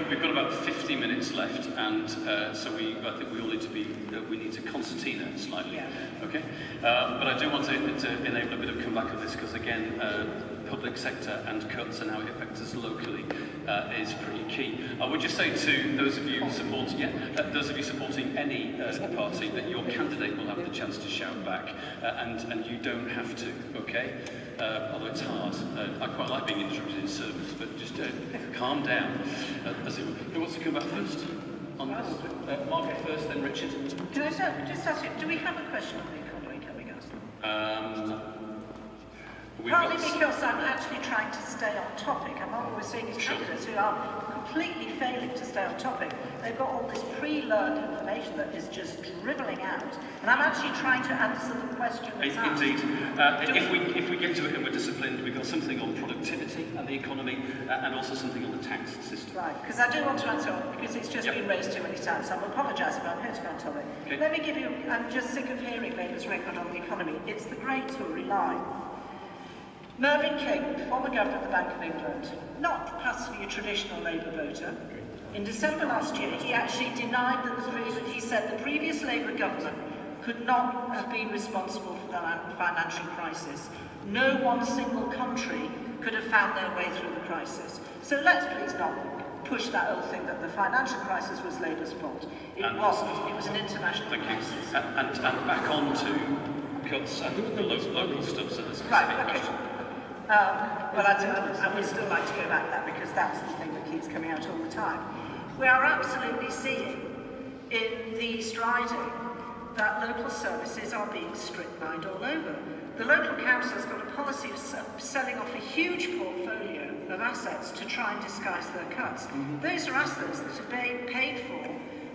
[SPEAKER 1] We've got about 50 minutes left, and so I think we all need to be, we need to concertina slightly, okay? But I do want to enable a bit of comeback of this, because again, public sector and cuts and how it affects us locally is pretty key. I would just say to those of you supporting any party, that your candidate will have the chance to shout back, and you don't have to, okay? Although it's hard. I quite like being interrupted in service, but just calm down. Who wants to come back first? Margaret first, then Richard.
[SPEAKER 5] Can I just ask you, do we have a question on the economy coming up? Partly because I'm actually trying to stay on topic. And what we're seeing is candidates who are completely failing to stay on topic. They've got all this pre-learned information that is just dribbling out. And I'm actually trying to answer the question that's asked.
[SPEAKER 1] Indeed. If we get to it and we're disciplined, we've got something on productivity and the economy, and also something on the tax system.
[SPEAKER 5] Right, because I do want to answer it, because it's just been raised too many times. So I apologise if I'm here to go on topic.
[SPEAKER 1] Okay.
[SPEAKER 5] Let me give you, I'm just sick of hearing Labour's record on the economy. It's the great Tory line. Mervyn King, former Governor of the Bank of England, not passively a traditional Labour voter. In December last year, he actually denied that he said the previous Labour government could not have been responsible for the financial crisis. No one single country could have found their way through the crisis. So let's please not push that old thing that the financial crisis was Labour's fault. It wasn't. It was an international crisis.
[SPEAKER 1] And back on to cuts and the local stuff, so there's
[SPEAKER 5] right, okay. But I would still like to go back to that, because that's the thing that keeps coming out all the time. We are absolutely seeing in the striding that local services are being strip-mined all over. The local council has got a policy of selling off a huge portfolio of assets to try and disguise their cuts. Those are assets that are being paid for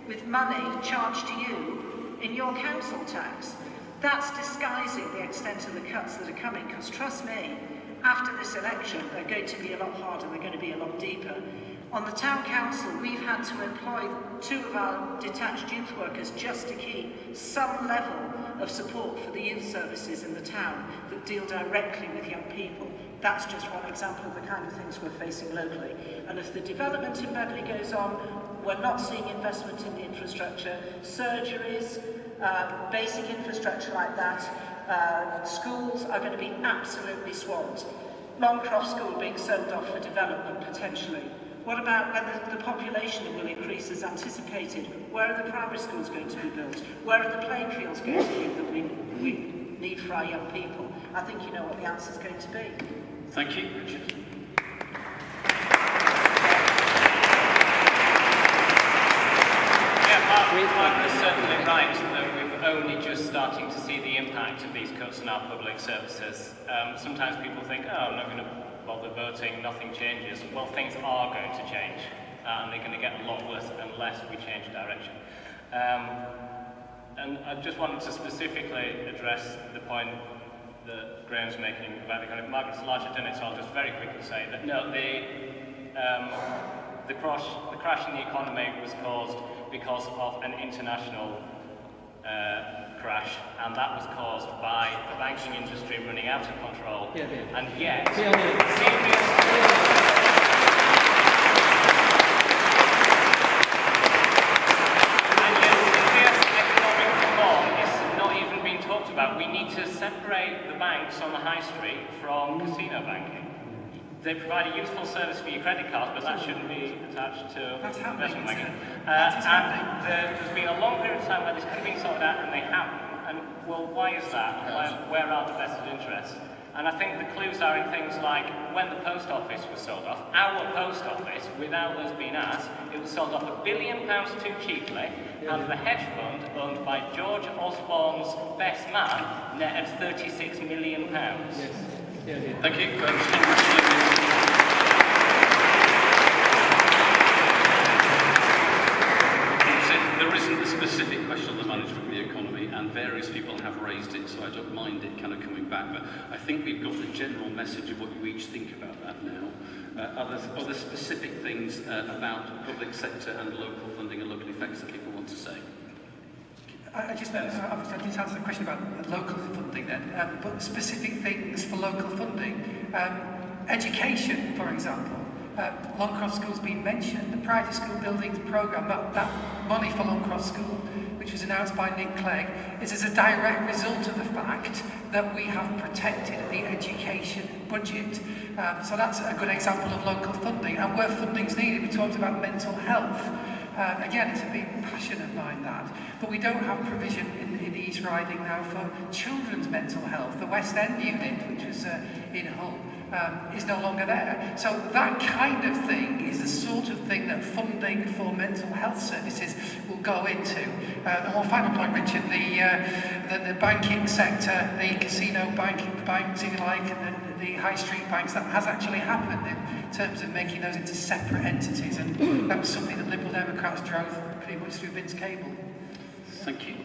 [SPEAKER 5] with money charged to you in your council tax. That's disguising the extent of the cuts that are coming, because trust me, after this election, they're going to be a lot harder, they're going to be a lot deeper. On the town council, we've had to employ 2 of our detached youth workers just to keep some level of support for the youth services in the town that deal directly with young people. That's just one example of the kind of things we're facing locally. And if the development in Beverley goes on, we're not seeing investment in the infrastructure, surgeries, basic infrastructure like that. Schools are going to be absolutely swamped. Longcroft School being sold off for development potentially. What about when the population will increase as anticipated? Where are the primary schools going to be built? Where are the playing fields going to be that we need for our young people? I think you know what the answer is going to be.
[SPEAKER 1] Thank you, Richard.
[SPEAKER 4] Margaret is certainly right that we're only just starting to see the impact of these cuts in our public services. Sometimes people think, oh, I'm not going to bother voting, nothing changes. Well, things are going to change, and they're going to get a lot worse unless we change direction. And I just wanted to specifically address the point that Graham's making about the kind of Margaret's largely done it, so I'll just very quickly say that no, the crash in the economy was caused because of an international crash, and that was caused by the banking industry running out of control. And yet, about, we need to separate the banks on the high street from casino banking. They provide a useful service for your credit cards, but that shouldn't be attached to investment banking. And there's been a long period of time where this could have been sorted out and they haven't. And well, why is that? Where are the vested interests? And I think the clues are in things like when the post office was sold off, our post office, without us being asked, it was sold off £1 billion too cheaply, and the hedge fund owned by George Osborne's best man netted £36 million.
[SPEAKER 1] Yes. Thank you. There isn't a specific question on the management of the economy, and various people have raised it, so I don't mind it kind of coming back, but I think we've got the general message of what you each think about that now. Are there specific things about public sector and local funding and local effects that people want to say?
[SPEAKER 6] I just answer the question about local funding then, but specific things for local funding. Education, for example. Longcross School's been mentioned. The Priority School Buildings Programme, that money for Longcross School, which was announced by Nick Clegg, is as a direct result of the fact that we have protected the education budget. So that's a good example of local funding. And where funding's needed, we talked about mental health. Again, it's a big passion of mine, that. But we don't have provision in the East Riding now for children's mental health. The West End unit, which was in Hull, is no longer there. So that kind of thing is the sort of thing that funding for mental health services will go into. And one final point, Richard, the banking sector, the casino banks, if you like, and the high street banks, that has actually happened in terms of making those into separate entities, and that was something that Liberal Democrats drove pretty much through Vince Cable.
[SPEAKER 1] Thank you.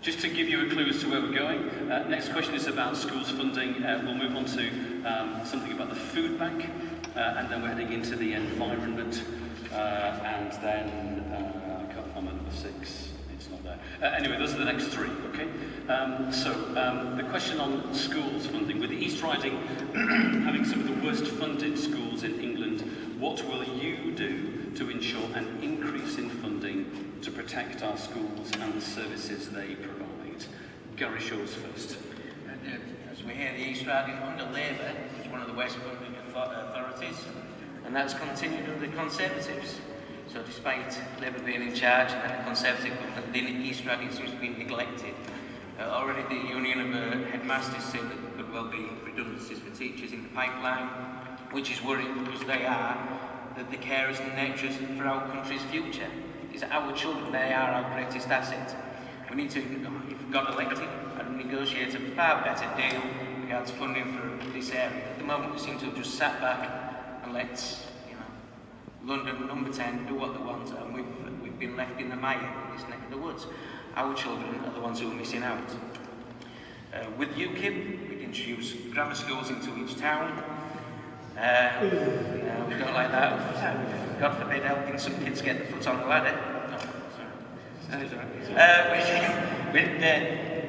[SPEAKER 1] Just to give you a clue as to where we're going, next question is about schools funding. We'll move on to something about the food bank, and then we're heading into the environment, and then I can't find my number 6. It's not there. Anyway, those are the next 3. Okay. So the question on schools funding, with the East Riding having some of the worst funded schools in England, what will you do to ensure an increase in funding to protect our schools and the services they provide? Gary Shaw's first.
[SPEAKER 3] As we hear, the East Riding under Labour is one of the West funding authorities, and that's continued under the Conservatives. So despite Labour being in charge and then the Conservative government, the East Riding seems to be neglected. Already the Union of Headmasters say that there could well be redundancies for teachers in the pipeline, which is worrying because they are the carers and nurturers for our country's future. It's our children, they are our greatest asset. We need to, if we got elected, and negotiate a far better deal regards funding for this area. At the moment, we seem to have just sat back and let, London number 10 do what they want, and we've been left in the mire in this neck of the woods. Our children are the ones who are missing out. With UKIP, we introduce grammar schools into each town. We don't like that. God forbid helping some kids get the foot on the ladder.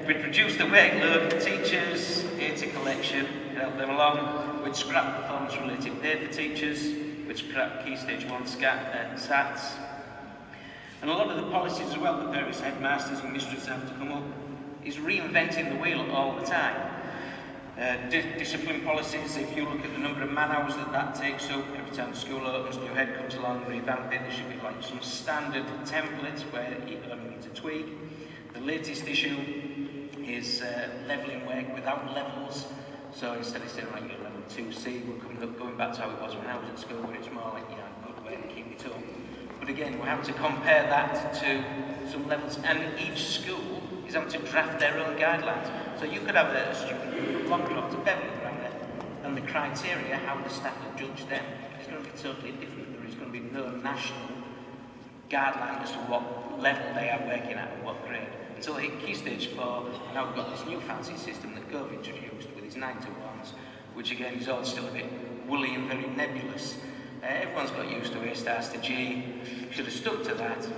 [SPEAKER 3] We'd reduce the workload for teachers, data collection, help them along. We'd scrap performance-related pay for teachers. We'd scrap Key Stage 1 SATs. And a lot of the policies as well that various headmasters and mistresses have to come up is reinventing the wheel all the time. Discipline policies, if you look at the number of man hours that takes up, every time the school opens, new head comes along, revamp it, there should be like some standard templates where you only need to tweak. The latest issue is levelling work without levels. So instead of saying like you're level 2C, we're going back to how it was when I was at school, where it's more like, good work, keep it up. But But again, we have to compare that to some levels, and each school is having to draft their own guidelines. So you could have a student from Longcroft to Beverley Grammar, and the criteria, how the staff will judge them, is going to be totally different. There is going to be no national guideline as to what level they are working at and what grade. Until they hit Key Stage 4, and now we've got this new fancy system that Gove introduced with its 9-to-1s, which again is all still a bit woolly and very nebulous. Everyone's got used to A stars to G, should have stuck to that.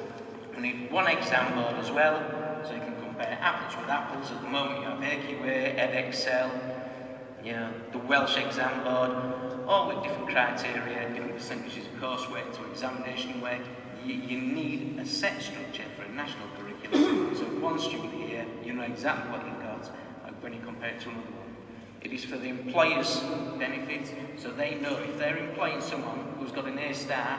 [SPEAKER 3] We need one exam board as well, so you can compare apples with apples. At the moment you have AQA, EdExcel, you know, the Welsh exam board, all with different criteria, different percentages of coursework to examination work. You need a set structure for a national curriculum. So one student here, you know exactly what you've got when you compare it to another one. It is for the employer's benefit, so they know if they're employing someone who's got an A star,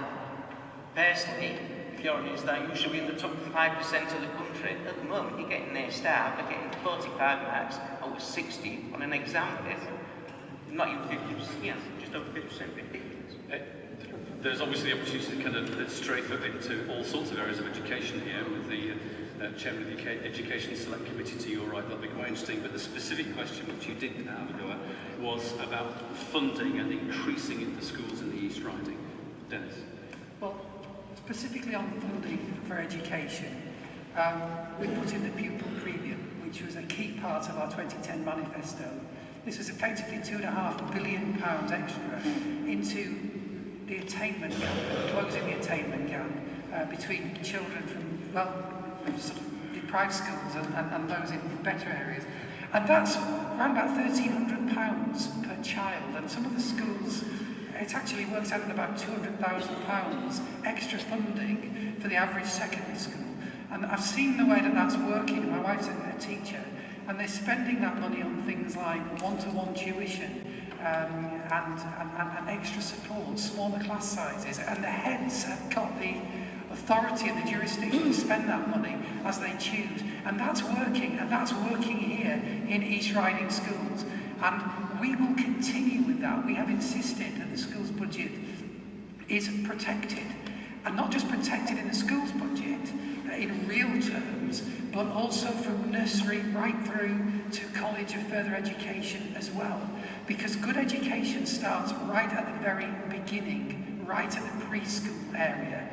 [SPEAKER 3] personally, if you're an A star, you should be in the top 5% of the country. At the moment, you're getting an A star, but getting 45 marks out of 60 on an exam test. Not even 50%, yes, just over 50% ridiculous.
[SPEAKER 1] There's obviously the opportunity to kind of strafe up into all sorts of areas of education here with the Chairman of the Education Select Committee to your right. That'll be quite interesting. But the specific question which you didn't have a go at was about funding and increasing it for schools in the East Riding. Dennis.
[SPEAKER 6] Well, specifically on funding for education, we put in the pupil premium, which was a key part of our 2010 manifesto. This was effectively £2.5 billion extra into the attainment gap, closing the attainment gap between children from, from sort of deprived schools and those in better areas. And that's around about £1,300 per child. And some of the schools, it actually works out at about £200,000 extra funding for the average secondary school. And I've seen the way that that's working. My wife's a teacher, and they're spending that money on things like one-to-one tuition and extra support, smaller class sizes, and the heads have got the authority and the jurisdiction to spend that money as they choose. And that's working here in East Riding schools. And we will continue with that. We have insisted that the school's budget is protected. And not just protected in the school's budget, in real terms, but also from nursery right through to college of further education as well. Because good education starts right at the very beginning, right at the preschool area.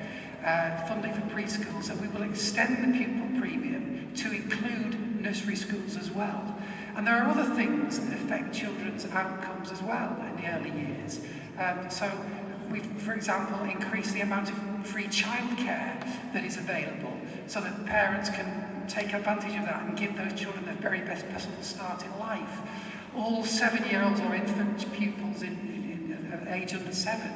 [SPEAKER 6] Funding for preschool, so we will extend the pupil premium to include nursery schools as well. And there are other things that affect children's outcomes as well in the early years. So we've, for example, increased the amount of free childcare that is available so that parents can take advantage of that and give those children the very best possible start in life. All 7-year-olds or infant pupils in age under 7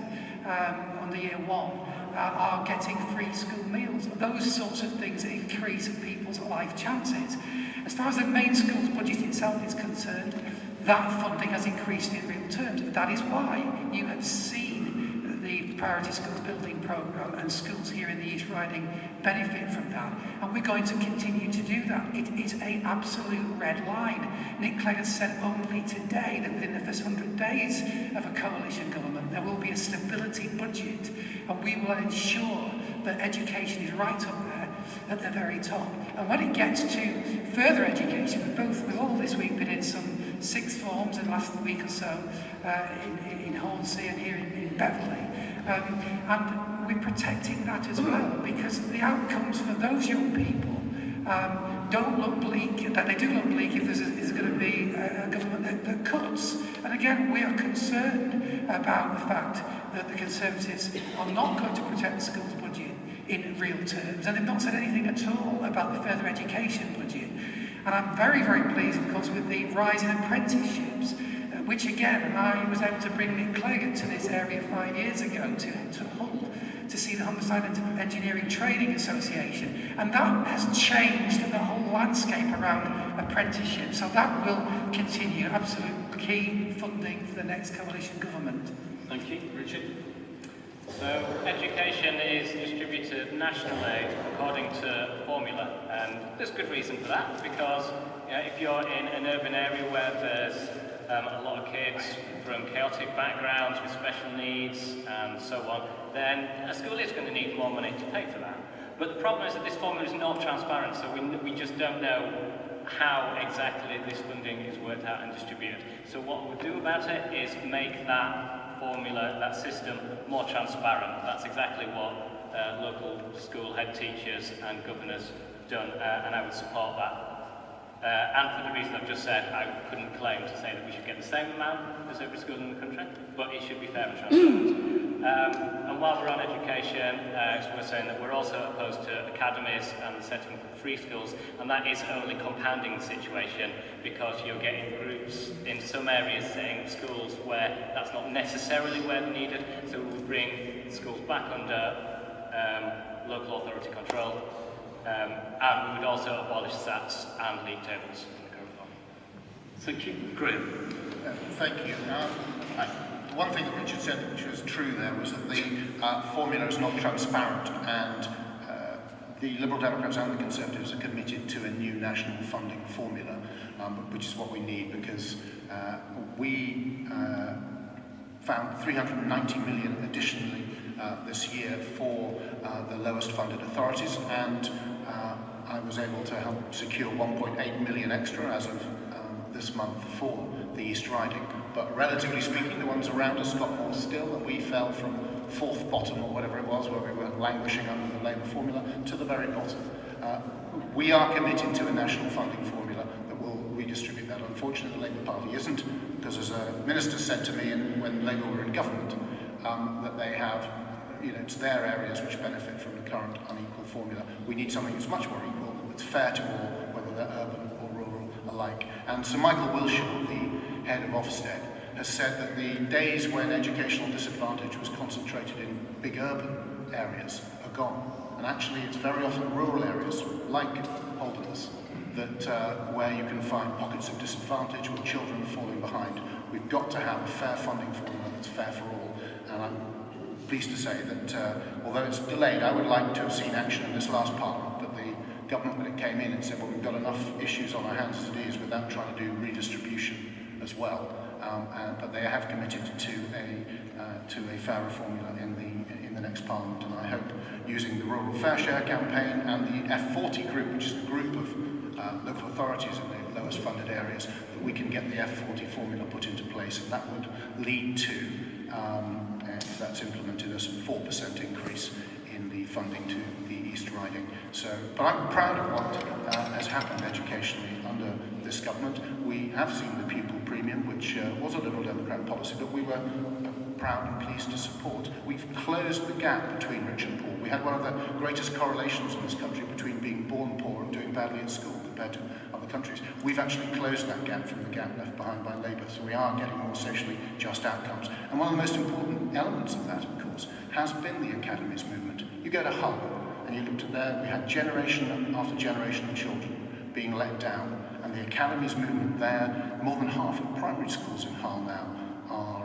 [SPEAKER 6] on the year 1 are getting free school meals. Those sorts of things increase people's life chances. As far as the main school's budget itself is concerned, that funding has increased in real terms. That is why you have seen the Priority Schools Building Programme and schools here in the East Riding benefit from that. And we're going to continue to do that. It is an absolute red line. Nick Clegg has said only today that within the first 100 days of a coalition government, there will be a stability budget. And we will ensure that education is right up there at the very top. And when it gets to further education, we've all this week been in some sixth forms in the last week or so in Hornsey and here in Beverley. And we're protecting that as well, because the outcomes for those young people don't look bleak. That they do look bleak if there's going to be a government that cuts. And again, we are concerned about the fact that the Conservatives are not going to protect the schools budget in real terms, and they've not said anything at all about the further education budget. And I'm very, very pleased, of course, with the rise in apprenticeships, which again, I was able to bring Nick Clegg to this area 5 years ago to Hull, to see the Homicide Engineering Training Association. And that has changed the whole landscape around apprenticeships. So that will continue, absolute key funding for the next coalition government.
[SPEAKER 1] Thank you. Richard?
[SPEAKER 4] So education is distributed nationally according to a formula, and there's good reason for that, because if you're in an urban area where there's a lot of kids from chaotic backgrounds with special needs and so on, then a school is going to need more money to pay for that. But the problem is that this formula is not transparent, so we just don't know how exactly this funding is worked out and distributed. So what we'll do about it is make that formula, that system, more transparent. That's exactly what local school head teachers and governors done, and I would support that. And for the reason I've just said, I couldn't claim to say that we should get the same amount as every school in the country, but it should be fair and transparent. And while we're on education, it's worth saying that we're also opposed to academies and the setting of free schools, and that is only compounding the situation because you're getting groups in some areas setting schools where that's not necessarily where they're needed, so we'll bring schools back under local authority control. And we would also abolish SATs and league tables in the current form.
[SPEAKER 1] Thank you. Graham.
[SPEAKER 2] Thank you. The one thing that Richard said, which was true there, was that the formula is not transparent, and the Liberal Democrats and the Conservatives are committed to a new national funding formula, which is what we need, because we found 390 million additionally this year for the lowest funded authorities, and I was able to help secure 1.8 million extra as of this month for the East Riding. But relatively speaking, the ones around us got more still, and we fell from fourth bottom, or whatever it was, where we were languishing under the Labour formula, to the very bottom. We are committed to a national funding formula that will redistribute that. Unfortunately, the Labour Party isn't, because as a minister said to me when Labour were in government, that they have, it's their areas which benefit from the current unequal formula. We need something that's much more equal, that's fair to all, whether they're urban or rural alike. And Sir Michael Wilshaw, the head of Ofsted, has said that the days when educational disadvantage was concentrated in big urban areas are gone. And actually, it's very often rural areas, like Holderness, that where you can find pockets of disadvantage or children falling behind. We've got to have a fair funding formula that's fair for all. And I'm pleased to say that although it's delayed, I would like to have seen action in this last Parliament, but the government, when it came in, and said, well, we've got enough issues on our hands as it is without trying to do redistribution as well. But they have committed to a fairer formula in the next Parliament, and I hope using the Rural Fair Share campaign and the F40 group, which is the group of local authorities in the lowest funded areas, that we can get the F40 formula put into place, and that would lead to, if that's implemented, a 4% increase in the funding to the East Riding. But I'm proud of what has happened educationally under this government. We have seen the pupil premium, which was a Liberal Democrat policy, but we were proud and pleased to support. We've closed the gap between rich and poor. We had one of the greatest correlations in this country between being born poor and doing badly at school compared to other countries. We've actually closed that gap from the gap left behind by Labour, so we are getting more socially just outcomes. And one of the most important elements of that, of course, has been the academies movement. You go to Hull, and you looked at there, we had generation after generation of children being let down, and the academies movement there, more than half of primary schools in Hull now are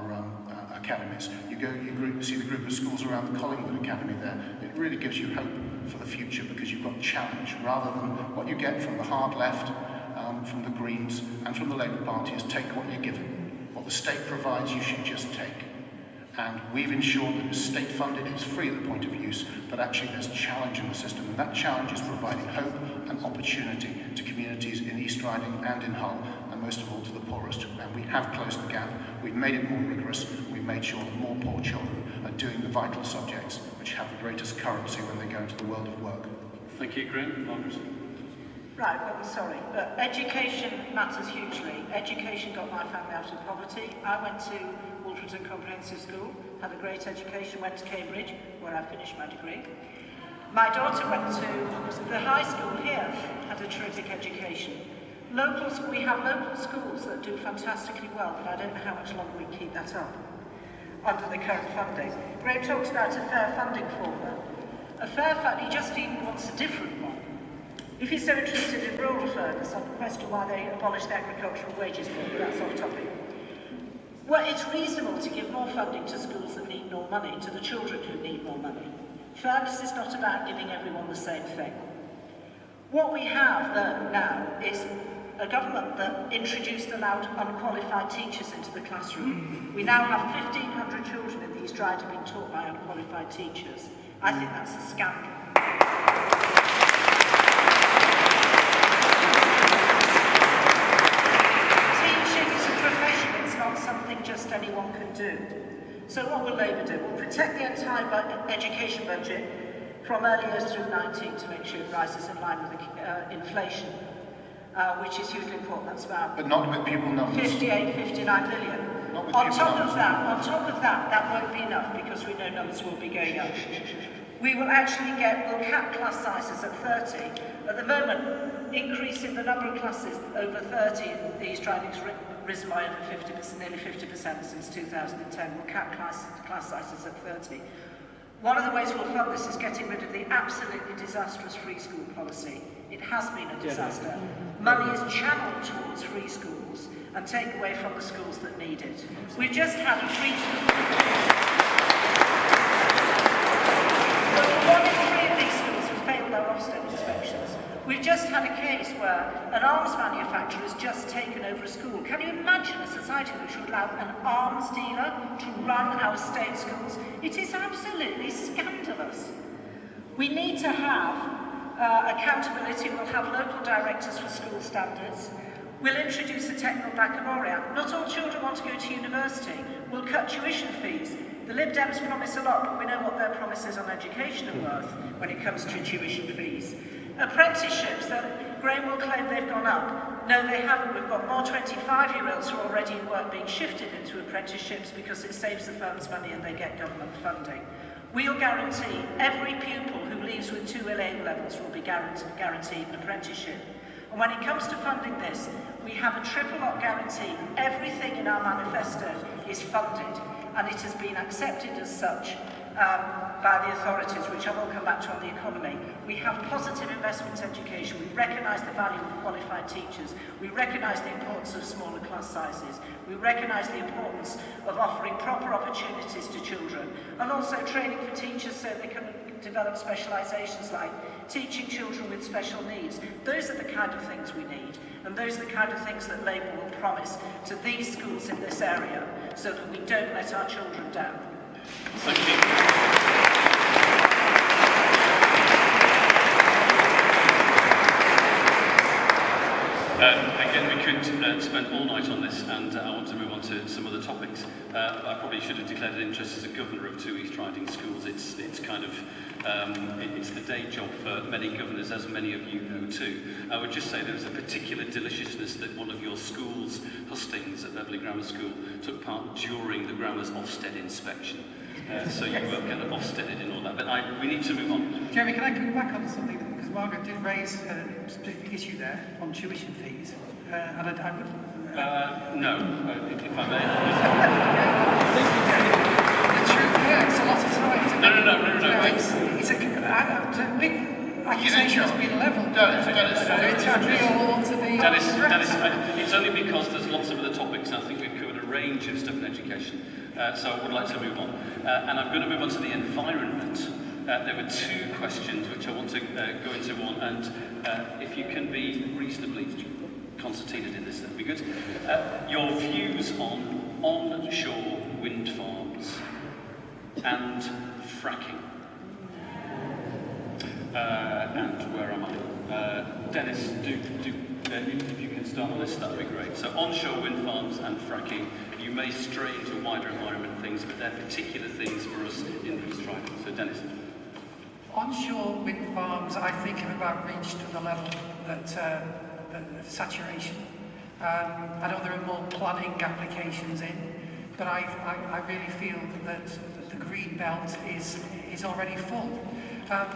[SPEAKER 2] academies. You see the group of schools around the Collingwood Academy there. It really gives you hope for the future, because you've got challenge, rather than what you get from the hard left, from the Greens and from the Labour Party is take what you're given. What the state provides, you should just take. And we've ensured that it's state funded, it's free at the point of use, but actually there's challenge in the system, and that challenge is providing hope and opportunity to communities in East Riding and in Hull, and most of all to the poorest. And we have closed the gap, we've made it more rigorous, we've made sure that more poor children are doing the vital subjects which have the greatest currency when they go into the world of work.
[SPEAKER 1] Thank you, Graham. Margaret.
[SPEAKER 5] Right, well, sorry, but education matters hugely. Education got my family out of poverty. I went to Wolverton Comprehensive School, had a great education, went to Cambridge, where I finished my degree. My daughter went to the high school here, had a terrific education. We have local schools that do fantastically well, but I don't know how much longer we can keep that up under the current funding. Graham talks about a fair funding formula. A fair fund, he just even wants a different one. If you're so interested in rural affairs, on the question why they abolished the agricultural wages formula, that's off topic. Well, it's reasonable to give more funding to schools that need more money, to the children who need more money. Fairness is not about giving everyone the same thing. What we have now is a government that introduced allowed unqualified teachers into the classroom. We now have 1,500 children in the East Riding being taught by unqualified teachers. I think that's a scandal. Teaching is a profession, it's not something just anyone can do. So what will Labour do? We'll protect the entire education budget from early years through 19 to make sure it rises in line with inflation, which is hugely important. That's about
[SPEAKER 2] But not with pupil numbers.
[SPEAKER 5] 58, 59 million. On top of that, that won't be enough because we know numbers will be going up. We will we'll cap class sizes at 30. At the moment, increasing the number of classes over 30 in the East Riding's risen by over 50%, nearly 50% since 2010. We'll cap class sizes at 30. One of the ways we'll fund this is getting rid of the absolutely disastrous free school policy. It has been a disaster. Money is channeled towards free schools and taken away from the schools that need it. We've just had a free school. One in three of these schools have failed their Ofsted inspections. We've just had a case where an arms manufacturer has just taken over a school. Can you imagine a society which would allow an arms dealer to run our state schools? It is absolutely scandalous. We need to have accountability. We'll have local directors for school standards. We'll introduce a technical baccalaureate. Not all children want to go to university. We'll cut tuition fees. The Lib Dems promise a lot, but we know what their promises on education are worth when it comes to tuition fees. Apprenticeships, that Graham will claim they've gone up. No, they haven't. We've got more 25-year-olds who are already in work being shifted into apprenticeships because it saves the firms money and they get government funding. We'll guarantee every pupil who leaves with 2 A levels will be guaranteed an apprenticeship. And when it comes to funding this, we have a triple-lock guarantee. Everything in our manifesto is funded, and it has been accepted as such by the authorities, which I will come back to on the economy. We have positive investment in education. We recognise the value of qualified teachers. We recognise the importance of smaller class sizes. We recognise the importance of offering proper opportunities to children, and also training for teachers so they can develop specialisations like teaching children with special needs. Those are the kind of things we need, and those are the kind of things that Labour will promise to these schools in this area so that we don't let our children down.
[SPEAKER 1] Thank you. Again, we could spend all night on this, and I want to move on to some other topics. I probably should have declared an interest as a governor of 2 East Riding schools. It's kind of it's the day job for many governors, as many of you know too. I would just say there was a particular deliciousness that one of your schools, Hustings at Beverley Grammar School, took part during the Grammar's Ofsted inspection. So you were kind of Ofsteded in all that. But we need to move on.
[SPEAKER 6] Jeremy, can I come back on something? Because Margaret did raise a specific issue there on tuition fees. And I would...
[SPEAKER 1] No, if I may.
[SPEAKER 6] The truth hurts a lot of times.
[SPEAKER 1] No.
[SPEAKER 6] It's a big accusation has been leveled.
[SPEAKER 1] Dennis,
[SPEAKER 6] Dennis,
[SPEAKER 1] it's only because there's lots of other topics. I think we've covered a range of stuff in education. So I would like to move on. And I'm going to move on to the environment. There were 2 questions which I want to go into one. And if you can be reasonably concertinaed in this, that'd be good. Your views on onshore wind farms and fracking. And where am I? Dennis, if you can start on this, that'd be great. So onshore wind farms and fracking, you may stray into wider environment things, but they're particular things for us in East Riding. So Dennis.
[SPEAKER 6] Onshore wind farms, I think, have about reached the level that saturation. I know there are more planning applications in, but I really feel that the green belt is already full.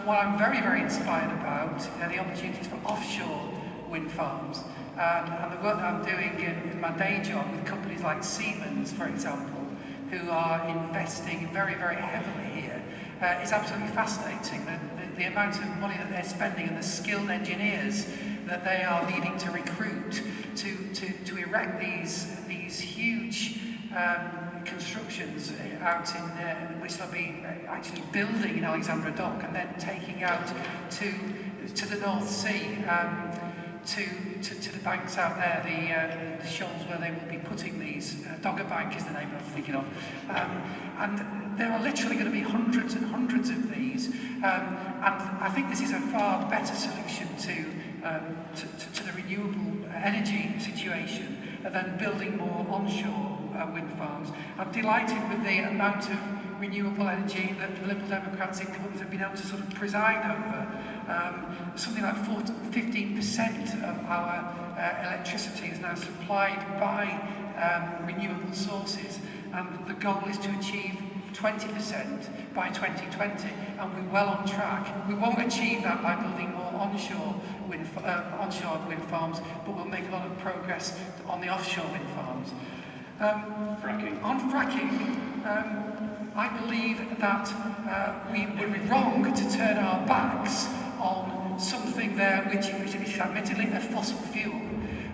[SPEAKER 6] What I'm very, very inspired about are the opportunities for offshore wind farms. And the work that I'm doing in my day job with companies like Siemens, for example, who are investing very, very heavily here, is absolutely fascinating. The amount of money that they're spending and the skilled engineers that they are needing to recruit to erect these huge constructions out in which they'll be actually building in Alexandra Dock and then taking out to the North Sea. to the banks out there, the shoals where they will be putting these. Dogger Bank is the name I was thinking of. And there are literally going to be hundreds and hundreds of these. And I think this is a far better solution to the renewable energy situation than building more onshore wind farms. I'm delighted with the amount of renewable energy that the Liberal Democrats in government have been able to sort of preside over. Something like 15% of our electricity is now supplied by renewable sources, and the goal is to achieve 20% by 2020, and we're well on track. We won't achieve that by building more onshore wind farms, but we'll make a lot of progress on the offshore wind farms.
[SPEAKER 1] Fracking.
[SPEAKER 6] On fracking, I believe that we would be wrong to turn our backs on something there which is admittedly a fossil fuel,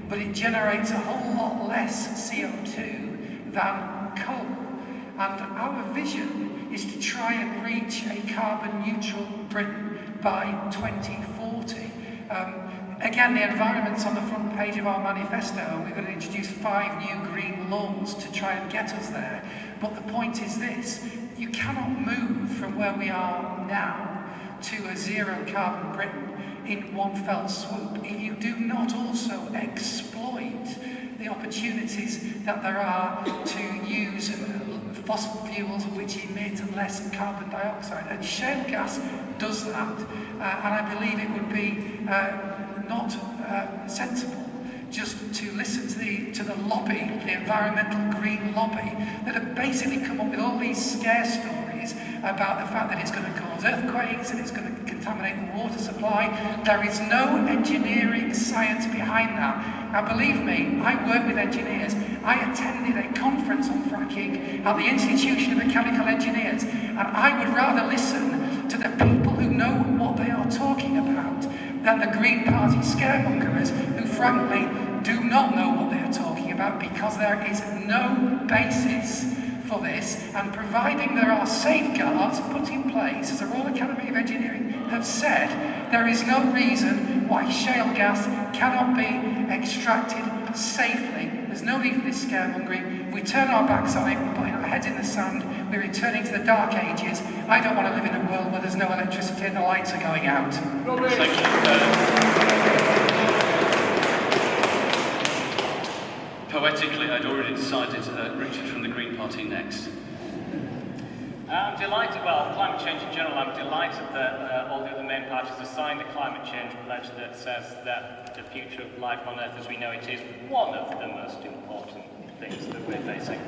[SPEAKER 6] but it generates a whole lot less CO2 than coal. And our vision is to try and reach a carbon neutral Britain by 2040. Again, the environment's on the front page of our manifesto, and we're going to introduce 5 new green laws to try and get us there. But the point is this: you cannot move from where we are now to a zero carbon Britain in one fell swoop if you do not also exploit the opportunities that there are to use fossil fuels which emit less carbon dioxide. And shale gas does that. And I believe it would be not sensible just to listen to the lobby, the environmental green lobby, that have basically come up with all these scare stories about the fact that it's going to cause earthquakes and it's going to contaminate the water supply. There is no engineering science behind that. Now believe me, I work with engineers. I attended a conference on fracking at the Institution of Mechanical Engineers, and I would rather listen to the people who know what they are talking about than the Green Party scaremongers who frankly do not know what they are talking about, because there is no basis for this, and providing there are safeguards put in place, as the Royal Academy of Engineering have said, there is no reason why shale gas cannot be extracted safely. There's no need for this scaremongering. If we turn our backs on it, we're putting our heads in the sand, we're returning to the dark ages. I don't want to live in a world where there's no electricity and the lights are going out.
[SPEAKER 1] Thank you. Poetically, I'd already decided Richard from the Green Party next.
[SPEAKER 4] I'm delighted, well, climate change in general, I'm delighted that all the other main parties have signed a climate change pledge that says that the future of life on Earth as we know it is one of the most important things that we're facing.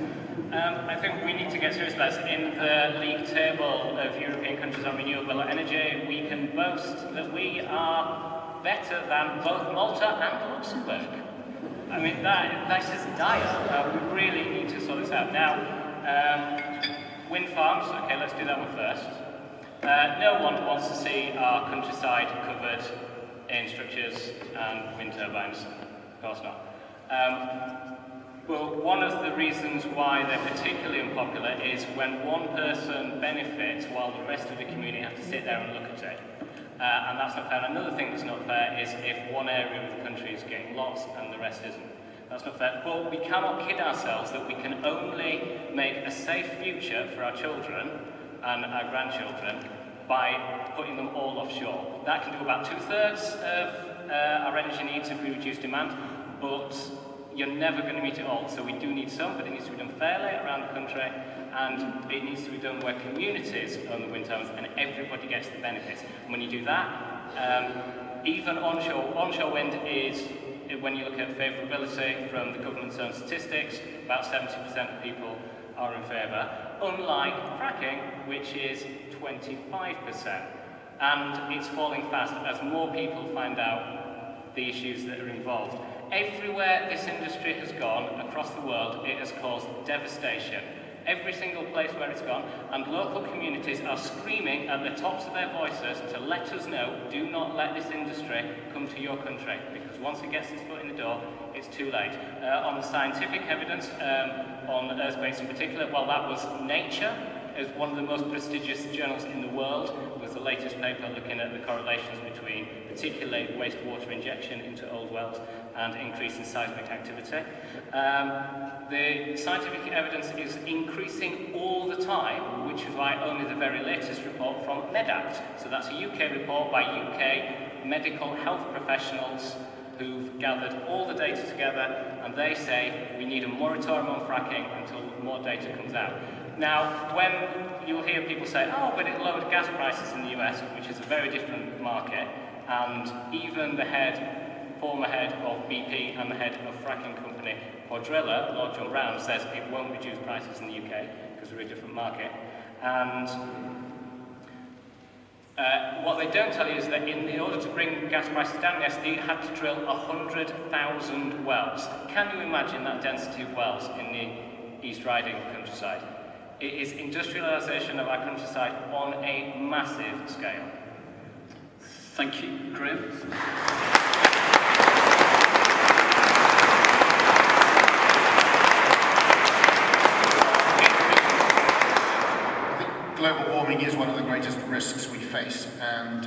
[SPEAKER 4] I think we need to get serious about it. In the league table of European countries on renewable energy, we can boast that we are better than both Malta and Luxembourg. I mean, that is dire. We really need to sort this out. Now, wind farms, okay, let's do that one first. No one wants to see our countryside covered in structures and wind turbines. Of course not. Well, one of the reasons why they're particularly unpopular is when one person benefits while the rest of the community have to sit there and look at it. And that's not fair. And another thing that's not fair is if one area of the country is getting lots and the rest isn't. That's not fair. But we cannot kid ourselves that we can only make a safe future for our children and our grandchildren by putting them all offshore. That can do about 2/3 of our energy needs if we reduce demand, but you're never going to meet it all. So we do need some, but it needs to be done fairly around the country, and it needs to be done where communities own the wind turbines and everybody gets the benefits. And when you do that, even onshore wind is, when you look at favourability from the government's own statistics, about 70% of people are in favour, unlike fracking, which is 25%. And it's falling fast as more people find out the issues that are involved. Everywhere this industry has gone across the world, it has caused devastation. Every single place where it's gone, and local communities are screaming at the tops of their voices to let us know, do not let this industry come to your country, because once it gets its foot in the door, it's too late. On the scientific evidence, on earthquakes in particular, well, that was nature is one of the most prestigious journals in the world, with the latest paper looking at the correlations between particularly wastewater injection into old wells and increase in seismic activity. The scientific evidence is increasing all the time, which is why only the very latest report from MedAct, so that's a UK report by UK medical health professionals who've gathered all the data together, and they say we need a moratorium on fracking until more data comes out. Now, when you'll hear people say, oh, but it lowered gas prices in the US, which is a very different market, and even the former head of BP and the head of fracking company Quadrilla, Lord John Brown, says it won't reduce prices in the UK because we're a different market. And what they don't tell you is that in order to bring gas prices down, yes, they had to drill 100,000 wells. Can you imagine that density of wells in the East Riding countryside? It is industrialisation of our countryside on a massive scale.
[SPEAKER 1] Thank you, Graham.
[SPEAKER 2] Global warming is one of the greatest risks we face, and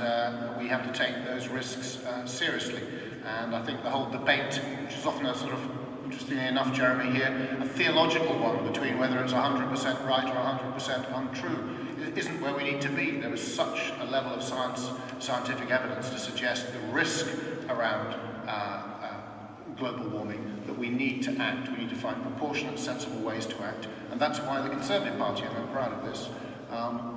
[SPEAKER 2] we have to take those risks seriously. And I think the whole debate, which is often a sort of, interestingly enough, Jeremy, here, a theological one between whether it's 100% right or 100% untrue, isn't where we need to be. There is such a level of scientific evidence to suggest the risk around global warming that we need to act. We need to find proportionate, sensible ways to act, and that's why the Conservative Party, and I'm proud of this,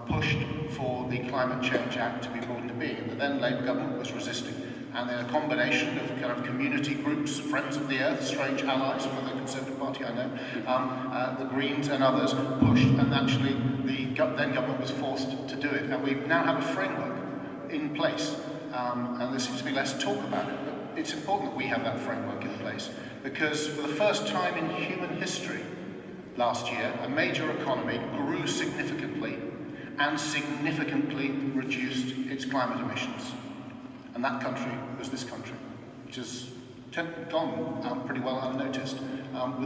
[SPEAKER 2] pushed for the Climate Change Act to be brought into being, and the then Labour government was resisting. And then a combination of kind of community groups, Friends of the Earth, strange allies for the Conservative Party, I know, the Greens and others pushed, and actually the then government was forced to do it. And we now have a framework in place, and there seems to be less talk about it, but it's important that we have that framework in place, because for the first time in human history, last year, a major economy grew significantly and significantly reduced its climate emissions. And that country was this country, which has gone pretty well unnoticed.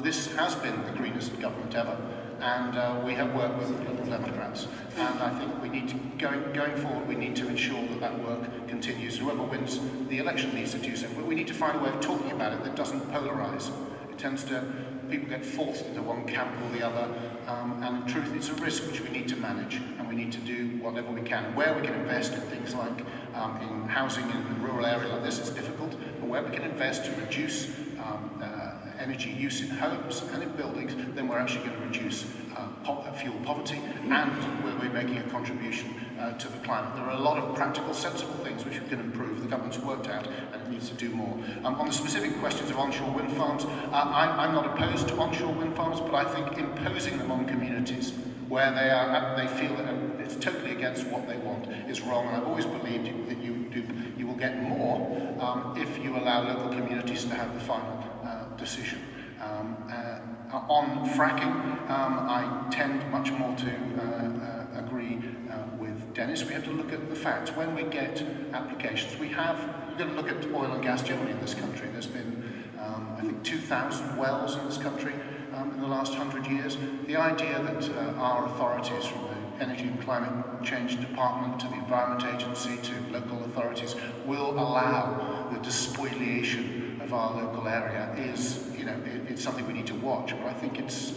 [SPEAKER 2] This has been the greenest government ever, and we have worked with the Liberal Democrats. And I think we need to, going forward, we need to ensure that that work continues. Whoever wins the election needs to do so, but we need to find a way of talking about it that doesn't polarise. It tends to, people get forced into one camp or the other, and in truth it's a risk which we need to manage, and we need to do whatever we can. And where we can invest in things like in housing in a rural area like this, it's difficult, but where we can invest to reduce energy use in homes and in buildings, then we're actually going to reduce fuel poverty, and we're making a contribution to the climate. There are a lot of practical, sensible things which we can improve. The government's worked out, and it needs to do more. On the specific questions of onshore wind farms, I'm not opposed to onshore wind farms, but I think imposing them on communities where they feel that it's totally against what they want is wrong. And I've always believed that you will get more if you allow local communities to have the final decision. On fracking, I tend much more to agree with Dennis. We have to look at the facts. When we get applications, we've got to look at oil and gas generally in this country. There's been, I think, 2,000 wells in this country in the last 100 years. The idea that our authorities, from the Energy and Climate Change Department to the Environment Agency to local authorities, will allow the despoliation of our local area is, it's something we need to watch. But I think it's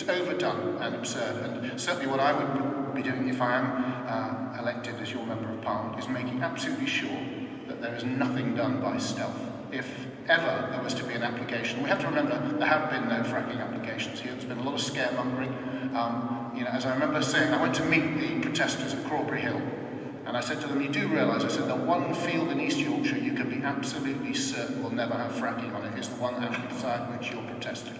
[SPEAKER 2] overdone and absurd. And certainly what I would be doing if I am elected as your Member of Parliament is making absolutely sure that there is nothing done by stealth. If ever there was to be an application, we have to remember there have been no fracking applications here. There's been a lot of scaremongering. As I remember saying, I went to meet the protesters at Crawberry Hill, and I said to them, you do realise, I said, the one field in East Yorkshire you can be absolutely certain will never have fracking on it is the one outside which you're protesting.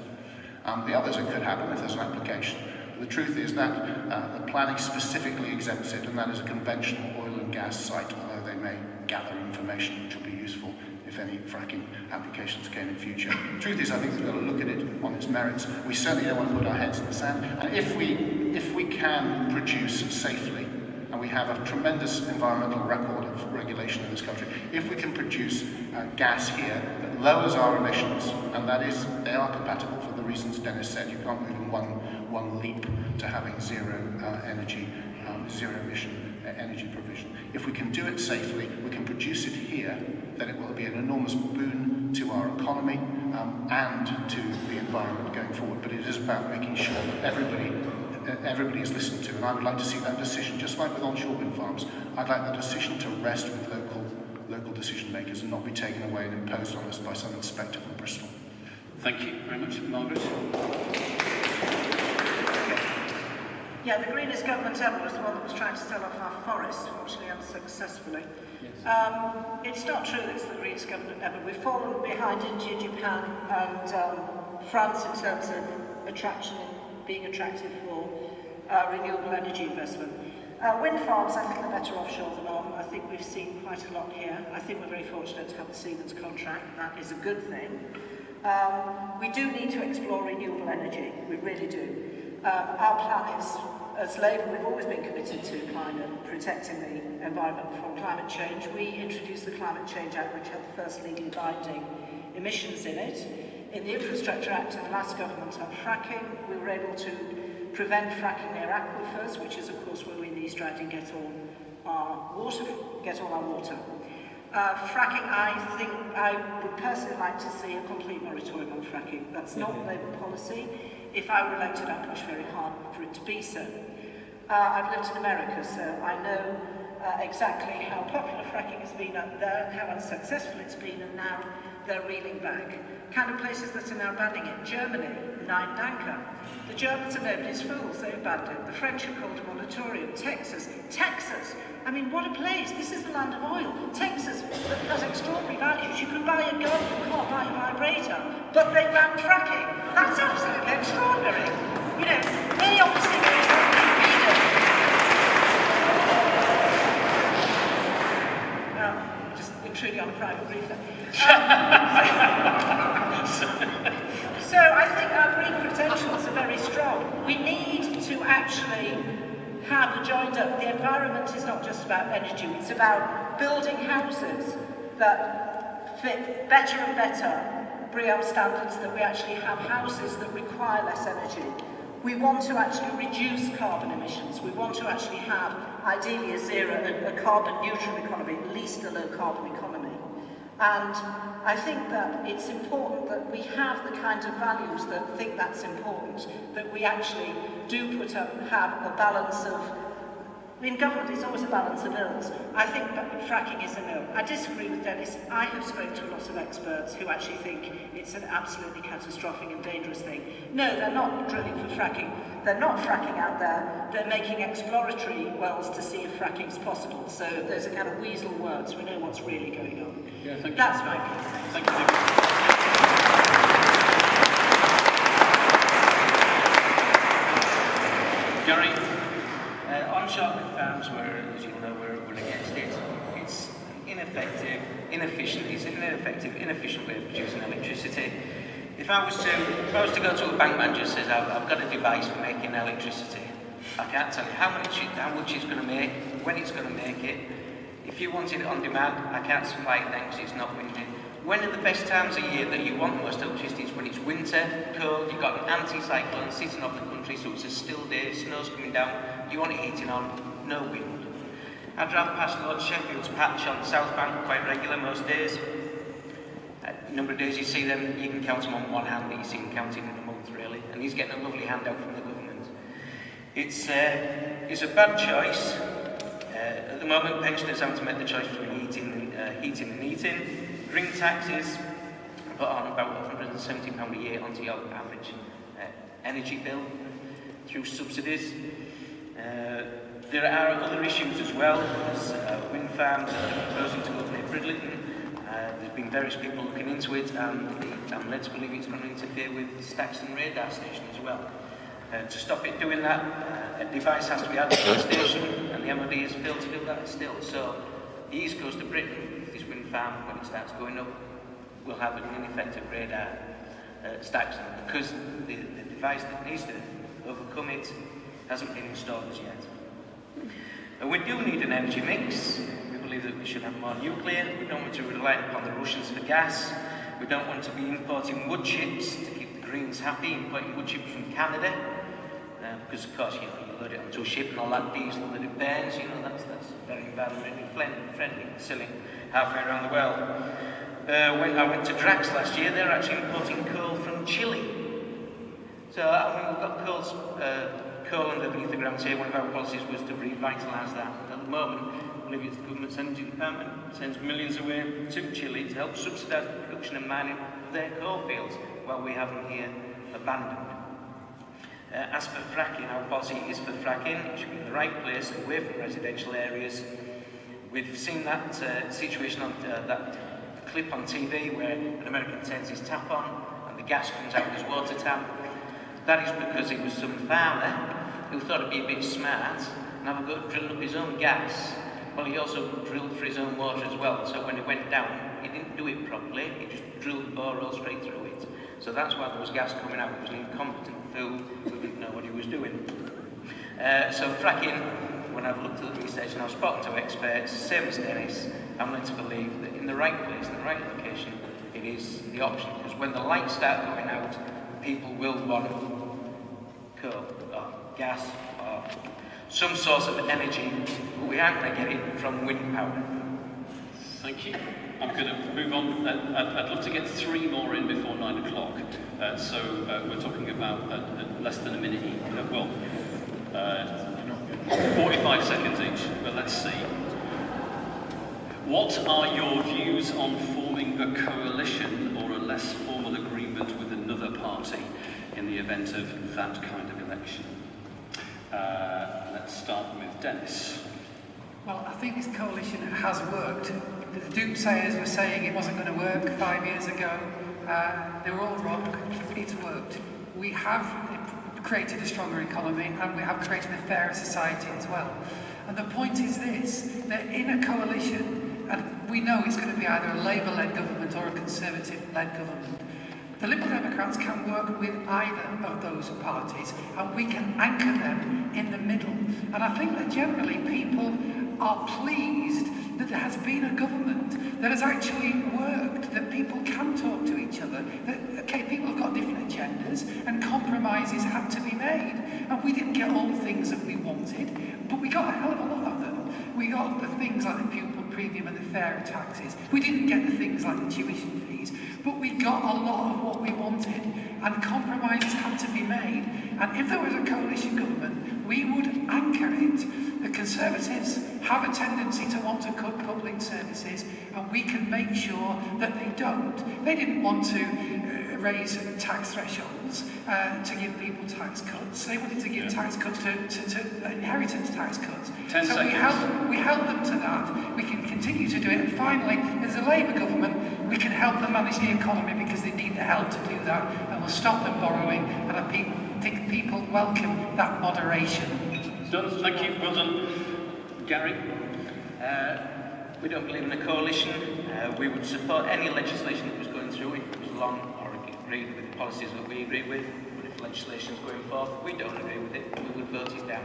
[SPEAKER 2] The others, it could happen if there's an application. But the truth is that the planning specifically exempts it, and that is a conventional oil and gas site, although they may gather information which will be useful if any fracking applications came in future. The truth is, I think we've got to look at it on its merits. We certainly don't want to put our heads in the sand. And if we can produce safely, and we have a tremendous environmental record of regulation in this country, if we can produce gas here that lowers our emissions, and that is, they are compatible for the reasons Dennis said. You can't move in one leap to having zero emission energy provision. If we can do it safely, we can produce it here, then it will be an enormous boon to our economy and to the environment going forward. But it is about making sure that everybody is listened to, and I would like to see that decision, just like with onshore wind farms, I'd like the decision to rest with local decision makers and not be taken away and imposed on us by some inspector from Bristol.
[SPEAKER 1] Thank you very much, Margaret.
[SPEAKER 5] Yeah, the Greenest government ever was the one that was trying to sell off our forests, fortunately unsuccessfully. Yes. It's not true that it's the Greenest government ever. We've fallen behind India, Japan and France in terms of being attractive for renewable energy investment. Wind farms, I think they're better offshore than on. I think we've seen quite a lot here. I think we're very fortunate to have the Siemens contract. That is a good thing. We do need to explore renewable energy. We really do. Our plan is, as Labour, we've always been committed to protecting the environment from climate change. We introduced the Climate Change Act, which had the first legally binding emissions in it. In the Infrastructure Act in the last government on fracking, we were able to prevent fracking near aquifers, which is of course where we in the East Riding get all our water. Fracking, I think I would personally like to see a complete moratorium on fracking. That's not Labour policy. If I were elected, I'd push very hard for it to be so. I've lived in America, so I know exactly how popular fracking has been up there, how unsuccessful it's been, and now they're reeling back. Kind of places that are now banning it. Germany, Nine Danker. The Germans are nobody's fools, they've banned it. The French have called a moratorium. Texas, I mean, what a place. This is the land of oil. Texas has extraordinary values. You can buy a gun, you can't buy a vibrator, but they banned fracking. That's absolutely extraordinary. You know, they obviously know exactly what we do. Just intruding on a private brief there. So I think our green credentials are very strong. We need to actually have a joined up. The environment is not just about energy, it's about building houses that fit better and better BREEAM standards, that we actually have houses that require less energy. We want to actually reduce carbon emissions. We want to actually have, ideally, a carbon neutral economy, at least a low carbon economy. And I think that it's important that we have the kind of values that think that's important, that we actually do have a balance of, in government it's always a balance of ills. I think that fracking is an ill. I disagree with Dennis. I have spoken to a lot of experts who actually think it's an absolutely catastrophic and dangerous thing. No, they're not drilling for fracking. They're not fracking out there. They're making exploratory wells to see if fracking's possible. So those are kind of weasel words. We know what's really going on.
[SPEAKER 1] Yeah, thank you.
[SPEAKER 5] That's my view.
[SPEAKER 1] Thank you. Gary?
[SPEAKER 3] Onshore wind farms, as you know, we're against it. It's ineffective, inefficient. It's an inefficient way of producing electricity. If I was to go to a bank manager and says, I've got a device for making electricity, I can't tell you how much it's going to make, when it's going to make it. If you wanted it on demand, I can't supply it then because it's not windy. When are the best times of year that you want the most electricity? It's when it's winter, cold, you've got an anti-cyclone sitting off the country, so it's a still day, snow's coming down, you want it heating on, no wind. I drive past Lord Sheffield's patch on the South Bank quite regular most days. A number of days you see them, you can count them on one hand that you see him counting in a month really, and he's getting a lovely handout from the government. It's a bad choice. At the moment, pensioners have to make the choice between heating and eating. Green taxes put on about £170 a year onto your average energy bill through subsidies. There are other issues as well. There's wind farms that are proposing to go near Bridlington. There's been various people looking into it, and I'm led to believe it's going to interfere with Staxton radar station as well. To stop it doing that, a device has to be added to the station, and the MOD has failed to do that still. So the east coast of Britain, this wind farm, when it starts going up, will have an ineffective radar at Staxton, because the device that needs to overcome it hasn't been installed as yet. And we do need an energy mix. We believe that we should have more nuclear. We don't want to rely upon the Russians for gas. We don't want to be importing wood chips to keep the Greens happy, importing wood chips from Canada. because of course, you load it onto a ship and all that diesel that it burns, that's very environmentally friendly, selling halfway around the world. When I went to Drax last year, they're actually importing coal from Chile. So, we've got coal underneath the ground here. One of our policies was to revitalise that. At the moment, I believe it's the government's energy department sends millions away to Chile to help subsidise the production and mining of their coal fields, while we have them here abandoned. As for fracking, our policy is for fracking. It should be in the right place, away from residential areas. We've seen that situation on that clip on TV where an American turns his tap on and the gas comes out of his water tap. That is because it was some farmer who thought it'd be a bit smart and have a go at drilling up his own gas. Well, he also drilled for his own water as well, so when it went down, he didn't do it properly, he just drilled the borehole straight through it. So that's why there was gas coming out. It was an incompetent fool who didn't know what he was doing. So fracking, when I've looked at the research and I've spoken to experts, same as Dennis, I'm led to believe that in the right place, in the right location, it is the option. Because when the lights start going out, people will want coal or gas or some source of energy, but we aren't going to get it from wind power.
[SPEAKER 1] Thank you. I'm going to move on. I'd love to get 3 more in before 9 o'clock. We're talking about less than a minute each. 45 seconds each, but let's see. What are your views on forming a coalition or a less formal agreement with another party in the event of that kind of election? Let's start with Dennis.
[SPEAKER 6] Well, I think this coalition has worked. The doomsayers were saying it wasn't going to work 5 years ago. They were all wrong. It's worked. We have created a stronger economy and we have created a fairer society as well. And the point is this, that in a coalition, and we know it's going to be either a Labour-led government or a Conservative-led government, the Liberal Democrats can work with either of those parties and we can anchor them in the middle. And I think that generally people are pleased that there has been a government that has actually worked, that people can talk to each other, that, okay, people have got different agendas and compromises had to be made. And we didn't get all the things that we wanted, but we got a hell of a lot of them. We got the things like the pupil premium and the fairer taxes. We didn't get the things like the tuition fees, but we got a lot of what we wanted, and compromises had to be made. And if there was a coalition government, we would anchor it. The Conservatives have a tendency to want to cut public services, and we can make sure that they don't. They didn't want to raise tax thresholds to give people tax cuts. They wanted to give tax cuts to inheritance tax cuts.
[SPEAKER 1] 10
[SPEAKER 6] so
[SPEAKER 1] seconds.
[SPEAKER 6] we held them to that. We can continue to do it. And finally, as a Labour government, we can help them manage the economy because they need the help to do that, and we'll stop them borrowing, and I think people welcome that moderation.
[SPEAKER 1] Done. Thank you. Well done. Gary?
[SPEAKER 3] We don't believe in a coalition. We would support any legislation that was going through if it was long or agreed with the policies that we agree with. But if legislation is going forth, we don't agree with it, we would vote it down.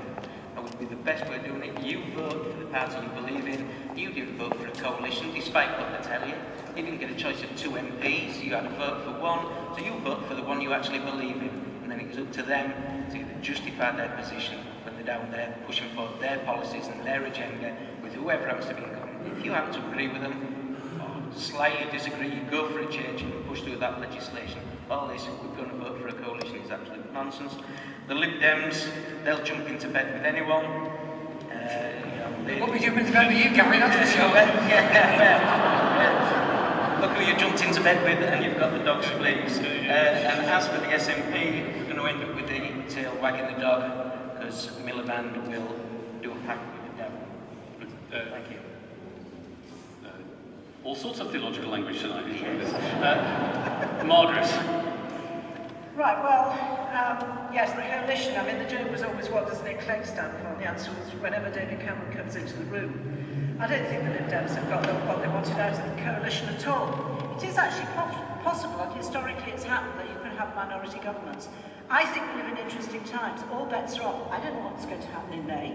[SPEAKER 3] That would be the best way of doing it. You vote for the party you believe in. You didn't vote for a coalition, despite what they tell you. You didn't get a choice of 2 MPs. You had to vote for one. So you vote for the one you actually believe in. And then it's up to them to justify their position when they're down there pushing for their policies and their agenda with whoever happens to be in government. If you happen to agree with them or slightly disagree, you go for a change and push through that legislation. All this, we're going to vote for a coalition, is absolute nonsense. The Lib Dems, they'll jump into bed with anyone.
[SPEAKER 6] What we jump into bed with you, Gary, that's for sure.
[SPEAKER 3] Look who you jumped into bed with, and you've got the dog's fleas. And as for the SNP, we're going to end up with the tail wagging the dog, because Miliband will do a pact with the devil. Thank you.
[SPEAKER 1] All sorts of theological language tonight. Margaret?
[SPEAKER 5] Right, well, yes, the coalition. I mean, the joke was always, what does Nick Clegg stand for? And the answer was, whenever David Cameron comes into the room. I don't think the Lib Dems have got what they wanted out of the coalition at all. It is actually possible, and historically it's happened, that you can have minority governments. I think we live in interesting times. All bets are off. I don't know what's going to happen in May.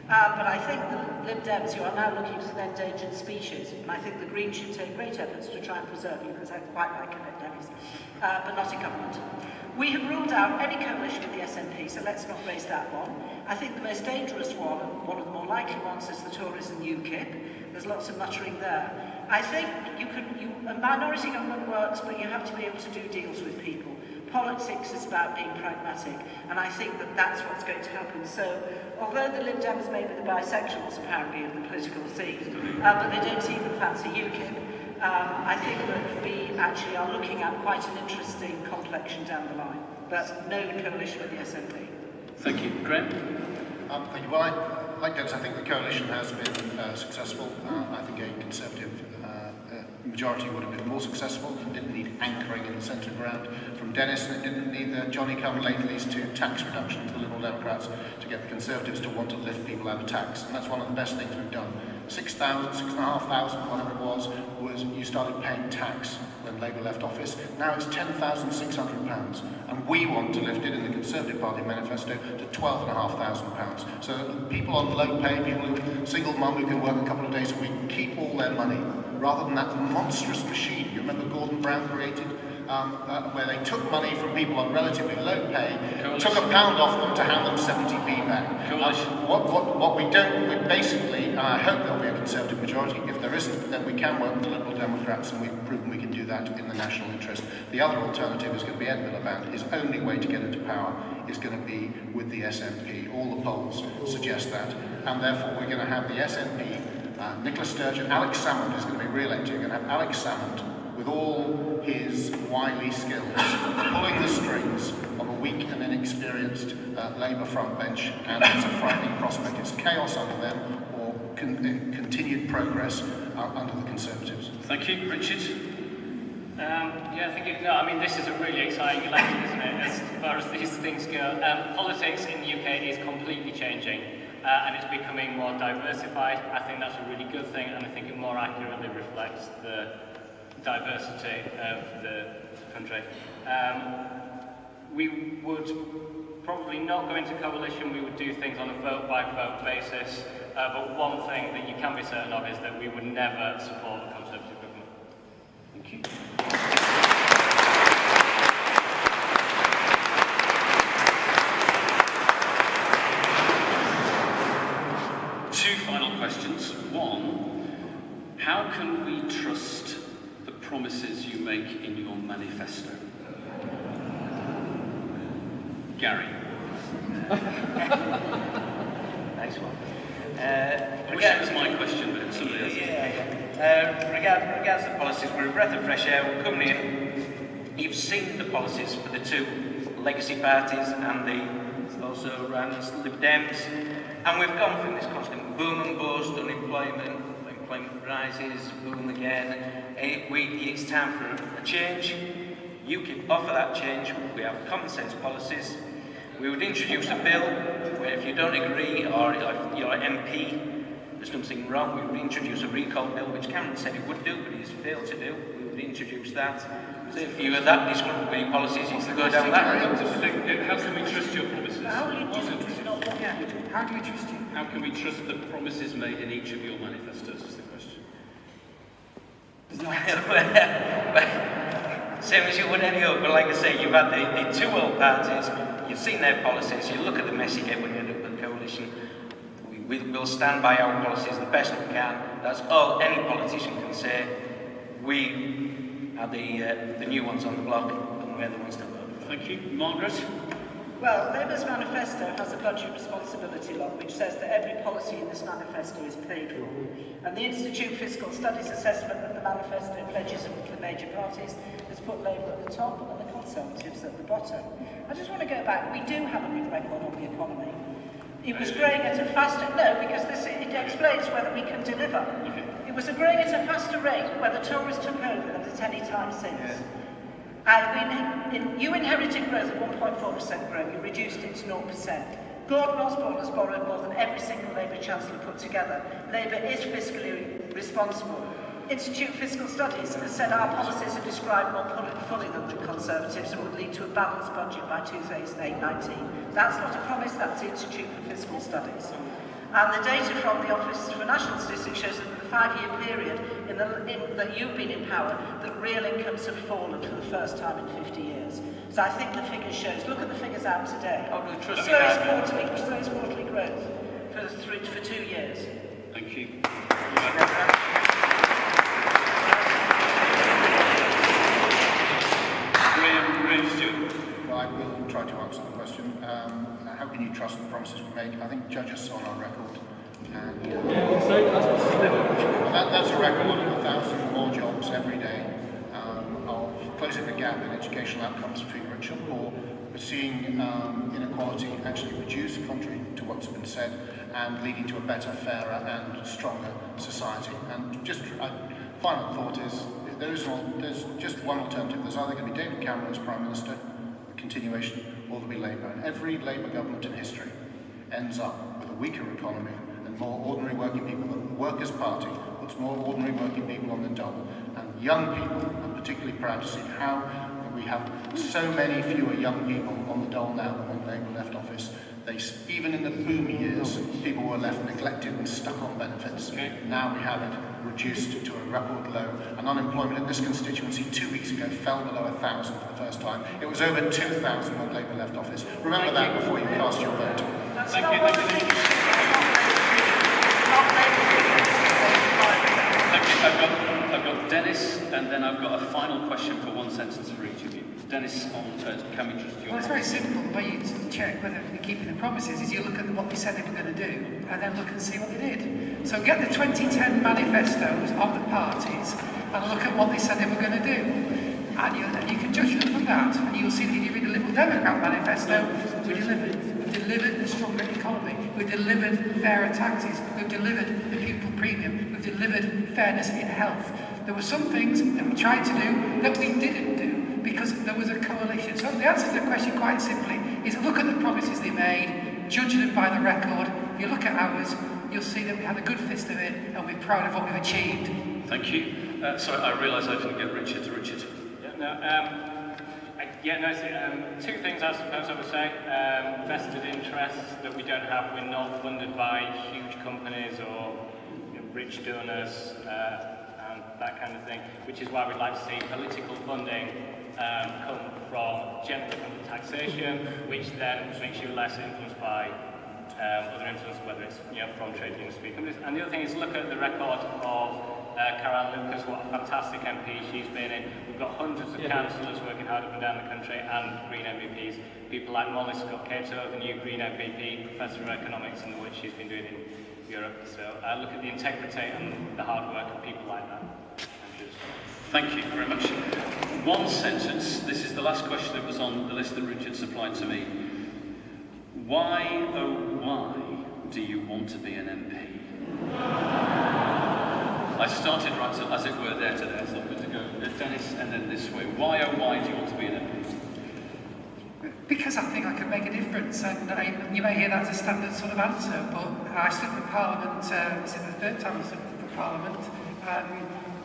[SPEAKER 5] But I think the Lib Dems, who are now looking at an endangered species, and I think the Greens should take great efforts to try and preserve you, because I quite like Lib Dems, but not in government. We have ruled out any coalition with the SNP, so let's not raise that one. I think the most dangerous one, and one of the more likely ones, is the Tories and UKIP. There's lots of muttering there. I think a minority government works, but you have to be able to do deals with people. Politics is about being pragmatic, and I think that that's what's going to happen. So, although the Lib Dems may be the bisexuals, apparently, of the political scene, but they don't even fancy UKIP, I think that we actually are looking at quite an interesting complexion down the line, but no coalition with the SNP.
[SPEAKER 1] Thank you. Graham?
[SPEAKER 2] Thank you. Well, like Dennis, I think the coalition has been successful. I think a Conservative majority would have been more successful. It didn't need anchoring in the centre ground from Dennis, and it didn't need the Johnny-come-latelys to tax reduction to the Liberal Democrats to get the Conservatives to want to lift people out of tax. And that's one of the best things we've done. 6,000, 6,500, whatever it was you started paying tax when Labour left office. Now it's £10,600, and we want to lift it in the Conservative Party manifesto to £12,500. So that people on low pay, people who single mum who can work a couple of days a week, keep all their money, rather than that monstrous machine. You remember Gordon Brown created, where they took money from people on relatively low pay, took £1 off them to hand them 70p back. What we don't, we basically, I hope there'll be a Conservative majority. If there isn't, then we can work with the Liberal Democrats, and we've proven we can do that in the national interest. The other alternative is going to be Ed Miliband. His only way to get into power is going to be with the SNP. All the polls suggest that, and therefore we're going to have the SNP, Nicola Sturgeon, Alex Salmond is going to be re-elected. You're going to have Alex Salmond with all his wily skills, pulling the strings of a weak and inexperienced Labour frontbench, and it's a frightening prospect. It's chaos under them, or continued progress under the Conservatives.
[SPEAKER 1] Thank you. Richard?
[SPEAKER 4] Yeah, I think this is a really exciting election, isn't it, as far as these things go. Politics in the UK is completely changing, and it's becoming more diversified. I think that's a really good thing, and I think it more accurately reflects the diversity of the country. We would probably not go into coalition. We would do things on a vote-by-vote basis, but one thing that you can be certain of is that we would never support a Conservative government.
[SPEAKER 1] Thank you. Two final questions. One, how can we trust the promises you make in your manifesto? Gary.
[SPEAKER 3] Nice one.
[SPEAKER 1] I wish it was my question, but it's somebody else's.
[SPEAKER 3] Regards to the policies, we're a breath of fresh air. We're coming in. You've seen the policies for the two legacy parties and the also Rand's Lib Dems, and we've gone from this constant boom and bust, unemployment rises, boom again. It's time for a change. UKIP offer that change. We have common sense policies. We would introduce a bill where if you don't agree, or if your MP, there's something wrong, we would introduce a recall bill, which Cameron said he would do, but he's failed to do. We would introduce that. So if you are that disgruntled with your policies, you can go down that road.
[SPEAKER 1] How can we trust your promises?
[SPEAKER 5] How do you do it?
[SPEAKER 6] How do we trust you?
[SPEAKER 1] How can we trust the promises made in each of your manifestos is the question.
[SPEAKER 3] Same as you would any other, but like I say, you've had the two old parties, you've seen their policies, you look at the mess you get when you end up with a coalition. We'll stand by our policies the best we can. That's all any politician can say. We are the new ones on the block, and we're the ones to vote.
[SPEAKER 1] Thank you. Margaret?
[SPEAKER 5] Well, Labour's manifesto has a budget responsibility log which says that every policy in this manifesto is paid for. And the Institute of Fiscal Studies assessment of the manifesto pledges of the major parties has put Labour at the top and the Conservatives at the bottom. I just want to go back. We do have a good record on the economy. It was growing at a faster... No, because it explains whether we can deliver. It was growing at a faster rate when the Tories took over than at any time since. You inherited growth of 1.4% growth, you reduced it to 0%. Gordon Osborne has borrowed more than every single Labour Chancellor put together. Labour is fiscally responsible. Institute of Fiscal Studies has said our policies are described more fully than the Conservatives and would lead to a balanced budget by 2018-19. That's not a promise, that's the Institute for Fiscal Studies. And the data from the Office for National Statistics shows that in the 5-year period that you've been in power, that real incomes have fallen for the first time in 50 years. So I think the figures shows, look at the figures out today.
[SPEAKER 3] Oh, we trust
[SPEAKER 5] Slowest quarterly growth for 2 years.
[SPEAKER 1] Thank you. Graham Stewart.
[SPEAKER 2] Well, I will try to answer the question. How can you trust the promises we make? I think judges saw on our record. And that's a record of 1,000 more jobs every day, of closing the gap in educational outcomes between rich and poor. We're seeing inequality actually reduce, contrary to what's been said, and leading to a better, fairer and stronger society. And just final thought is, there's just one alternative. There's either going to be David Cameron as Prime Minister, a continuation, or there'll be Labour. And every Labour government in history ends up with a weaker economy and more ordinary working people. The Workers' Party puts more ordinary working people on the dole. And young people, I'm particularly proud to see how we have so many fewer young people on the dole now than when Labour left office. Even in the boom years, people were left neglected and stuck on benefits. Now we have it reduced to a record low. And unemployment in this constituency 2 weeks ago fell below 1,000 for the first time. It was over 2,000 when Labour left office. Remember that before you cast your vote.
[SPEAKER 1] Thank you. I've got Dennis, and then I've got a final question for one sentence for each of you. Dennis, can we trust you?
[SPEAKER 6] Well, it's very simple. The way you check whether they're keeping the promises is you look at what they said they were going to do, and then look and see what they did. So get the 2010 manifestos of the parties, and look at what they said they were going to do. And you can judge them from that, and you'll see that if you read the Liberal Democrat manifesto, we delivered. We've delivered a stronger economy. We've delivered fairer taxes. We've delivered the pupil premium. We've delivered fairness in health. There were some things that we tried to do that we didn't do because there was a coalition. So the answer to the question quite simply is look at the promises they made, judge them by the record. If you look at ours, you'll see that we had a good fist of it and we're proud of what we've achieved.
[SPEAKER 1] Thank you. Sorry, I realise I didn't get Richard.
[SPEAKER 4] Two things I suppose I would say. Vested interests that we don't have. We're not funded by huge companies or rich donors and that kind of thing, which is why we'd like to see political funding come generally from taxation, which then makes you less influenced by other influences, whether it's from trade unions, big companies. And the other thing is look at the record of Caroline Lucas, what a fantastic MP she's been in. We've got hundreds of councillors working hard up and down the country and Green MVPs. People like Molly Scott Cato, the new Green MVP, Professor of Economics, and the work she's been doing in Europe. So look at the integrity and the hard work of people like that.
[SPEAKER 1] Thank you very much. One sentence. This is the last question that was on the list that Richard supplied to me. Why, oh why, do you want to be an MP? I started right, as it were, there today, so I'm going to go Dennis and then this way. Why, oh why, do you want to be an MP?
[SPEAKER 6] Because I think I can make a difference, and you may hear that as a standard sort of answer, but I stood for Parliament, this is the third time I stood for Parliament.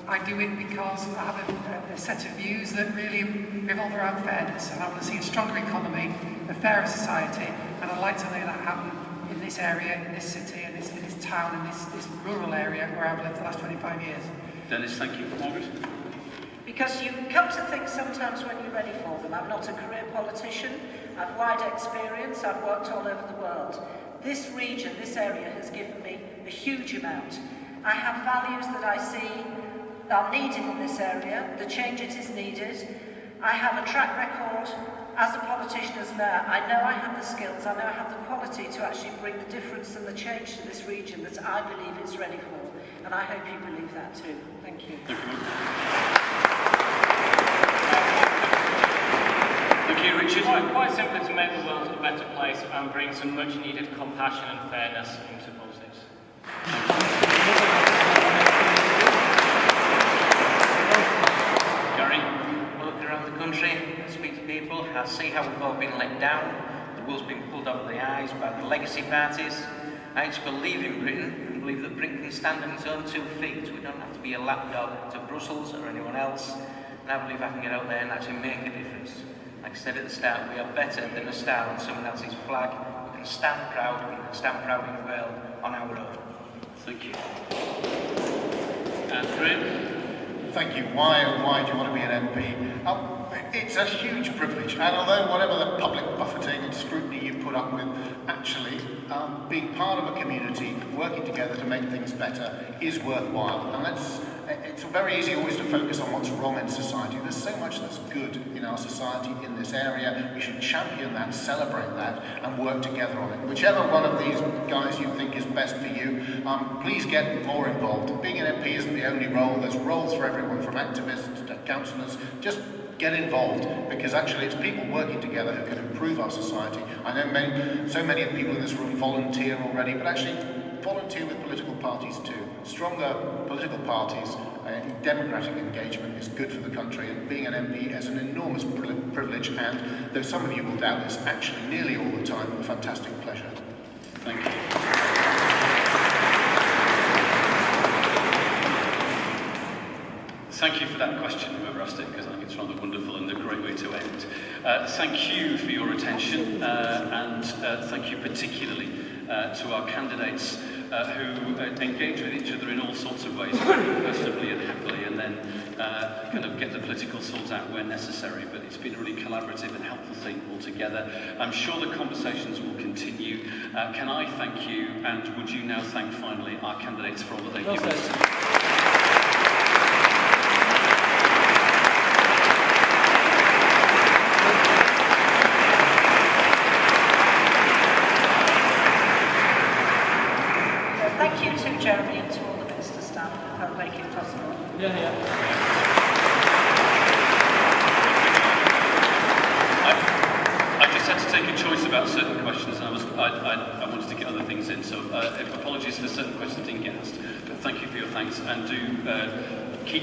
[SPEAKER 6] I do it because I have a set of views that really revolve around fairness, and I want to see a stronger economy, a fairer society, and I'd like to make that happen in this area, in this city, in this town, in this rural area where I've lived the last 25 years.
[SPEAKER 1] Dennis, thank you. Margaret?
[SPEAKER 5] Because you come to think sometimes when you're ready for them. I'm not a career politician, I've wide experience, I've worked all over the world. This region, this area has given me a huge amount. I have values that I see are needed in this area, the change it is needed. I have a track record as a politician, as mayor. I know I have the skills, I know I have the quality to actually bring the difference and the change to this region that I believe it's ready for. And I hope you believe that too. Thank you.
[SPEAKER 1] Thank you, Richard.
[SPEAKER 4] Quite simply to make the world a better place and bring some much needed compassion and fairness into politics.
[SPEAKER 1] Gary?
[SPEAKER 3] I look around the country, I speak to people, I see how we've all been let down, the wool's been pulled over the eyes by the legacy parties. I actually believe in Britain and believe that Britain can stand on its own 2 feet. We don't have to be a lapdog to Brussels or anyone else. And I believe I can get out there and actually make a difference. Like I said at the start, we are better than a star on someone else's flag. We can stand proud, we can stand proud in the world on our own.
[SPEAKER 1] Thank you. And Graham?
[SPEAKER 2] Thank you. Why do you want to be an MP? It's a huge privilege, and although whatever the public buffeting and scrutiny you put up with, actually being part of a community, working together to make things better is worthwhile. And it's very easy always to focus on what's wrong in society. There's so much that's good in our society in this area. We should champion that, celebrate that, and work together on it. Whichever one of these guys you think is best for you, please get more involved. Being an MP isn't the only role. There's roles for everyone, from activists to councillors. Just get involved, because actually it's people working together who can improve our society. I know so many of the people in this room volunteer already, but actually volunteer with political parties too. Stronger political parties, democratic engagement is good for the country, and being an MP is an enormous privilege, and though some of you will doubt this, actually nearly all the time a fantastic pleasure.
[SPEAKER 1] Thank you. Thank you for that question, whoever asked it, because I think it's rather wonderful and a great way to end. Thank you for your attention, and thank you particularly to our candidates who engage with each other in all sorts of ways, personally and happily, and then kind of get the political swords out where necessary. But it's been a really collaborative and helpful thing altogether. I'm sure the conversations will continue. Can I thank you, and would you now thank finally our candidates for all that they've given us?
[SPEAKER 5] Thank you to Jeremy and to all the Minster staff for making it possible.
[SPEAKER 1] I just had to take a choice about certain questions, and I wanted to get other things in, so apologies for certain questions didn't get asked, but thank you for your thanks, and do keep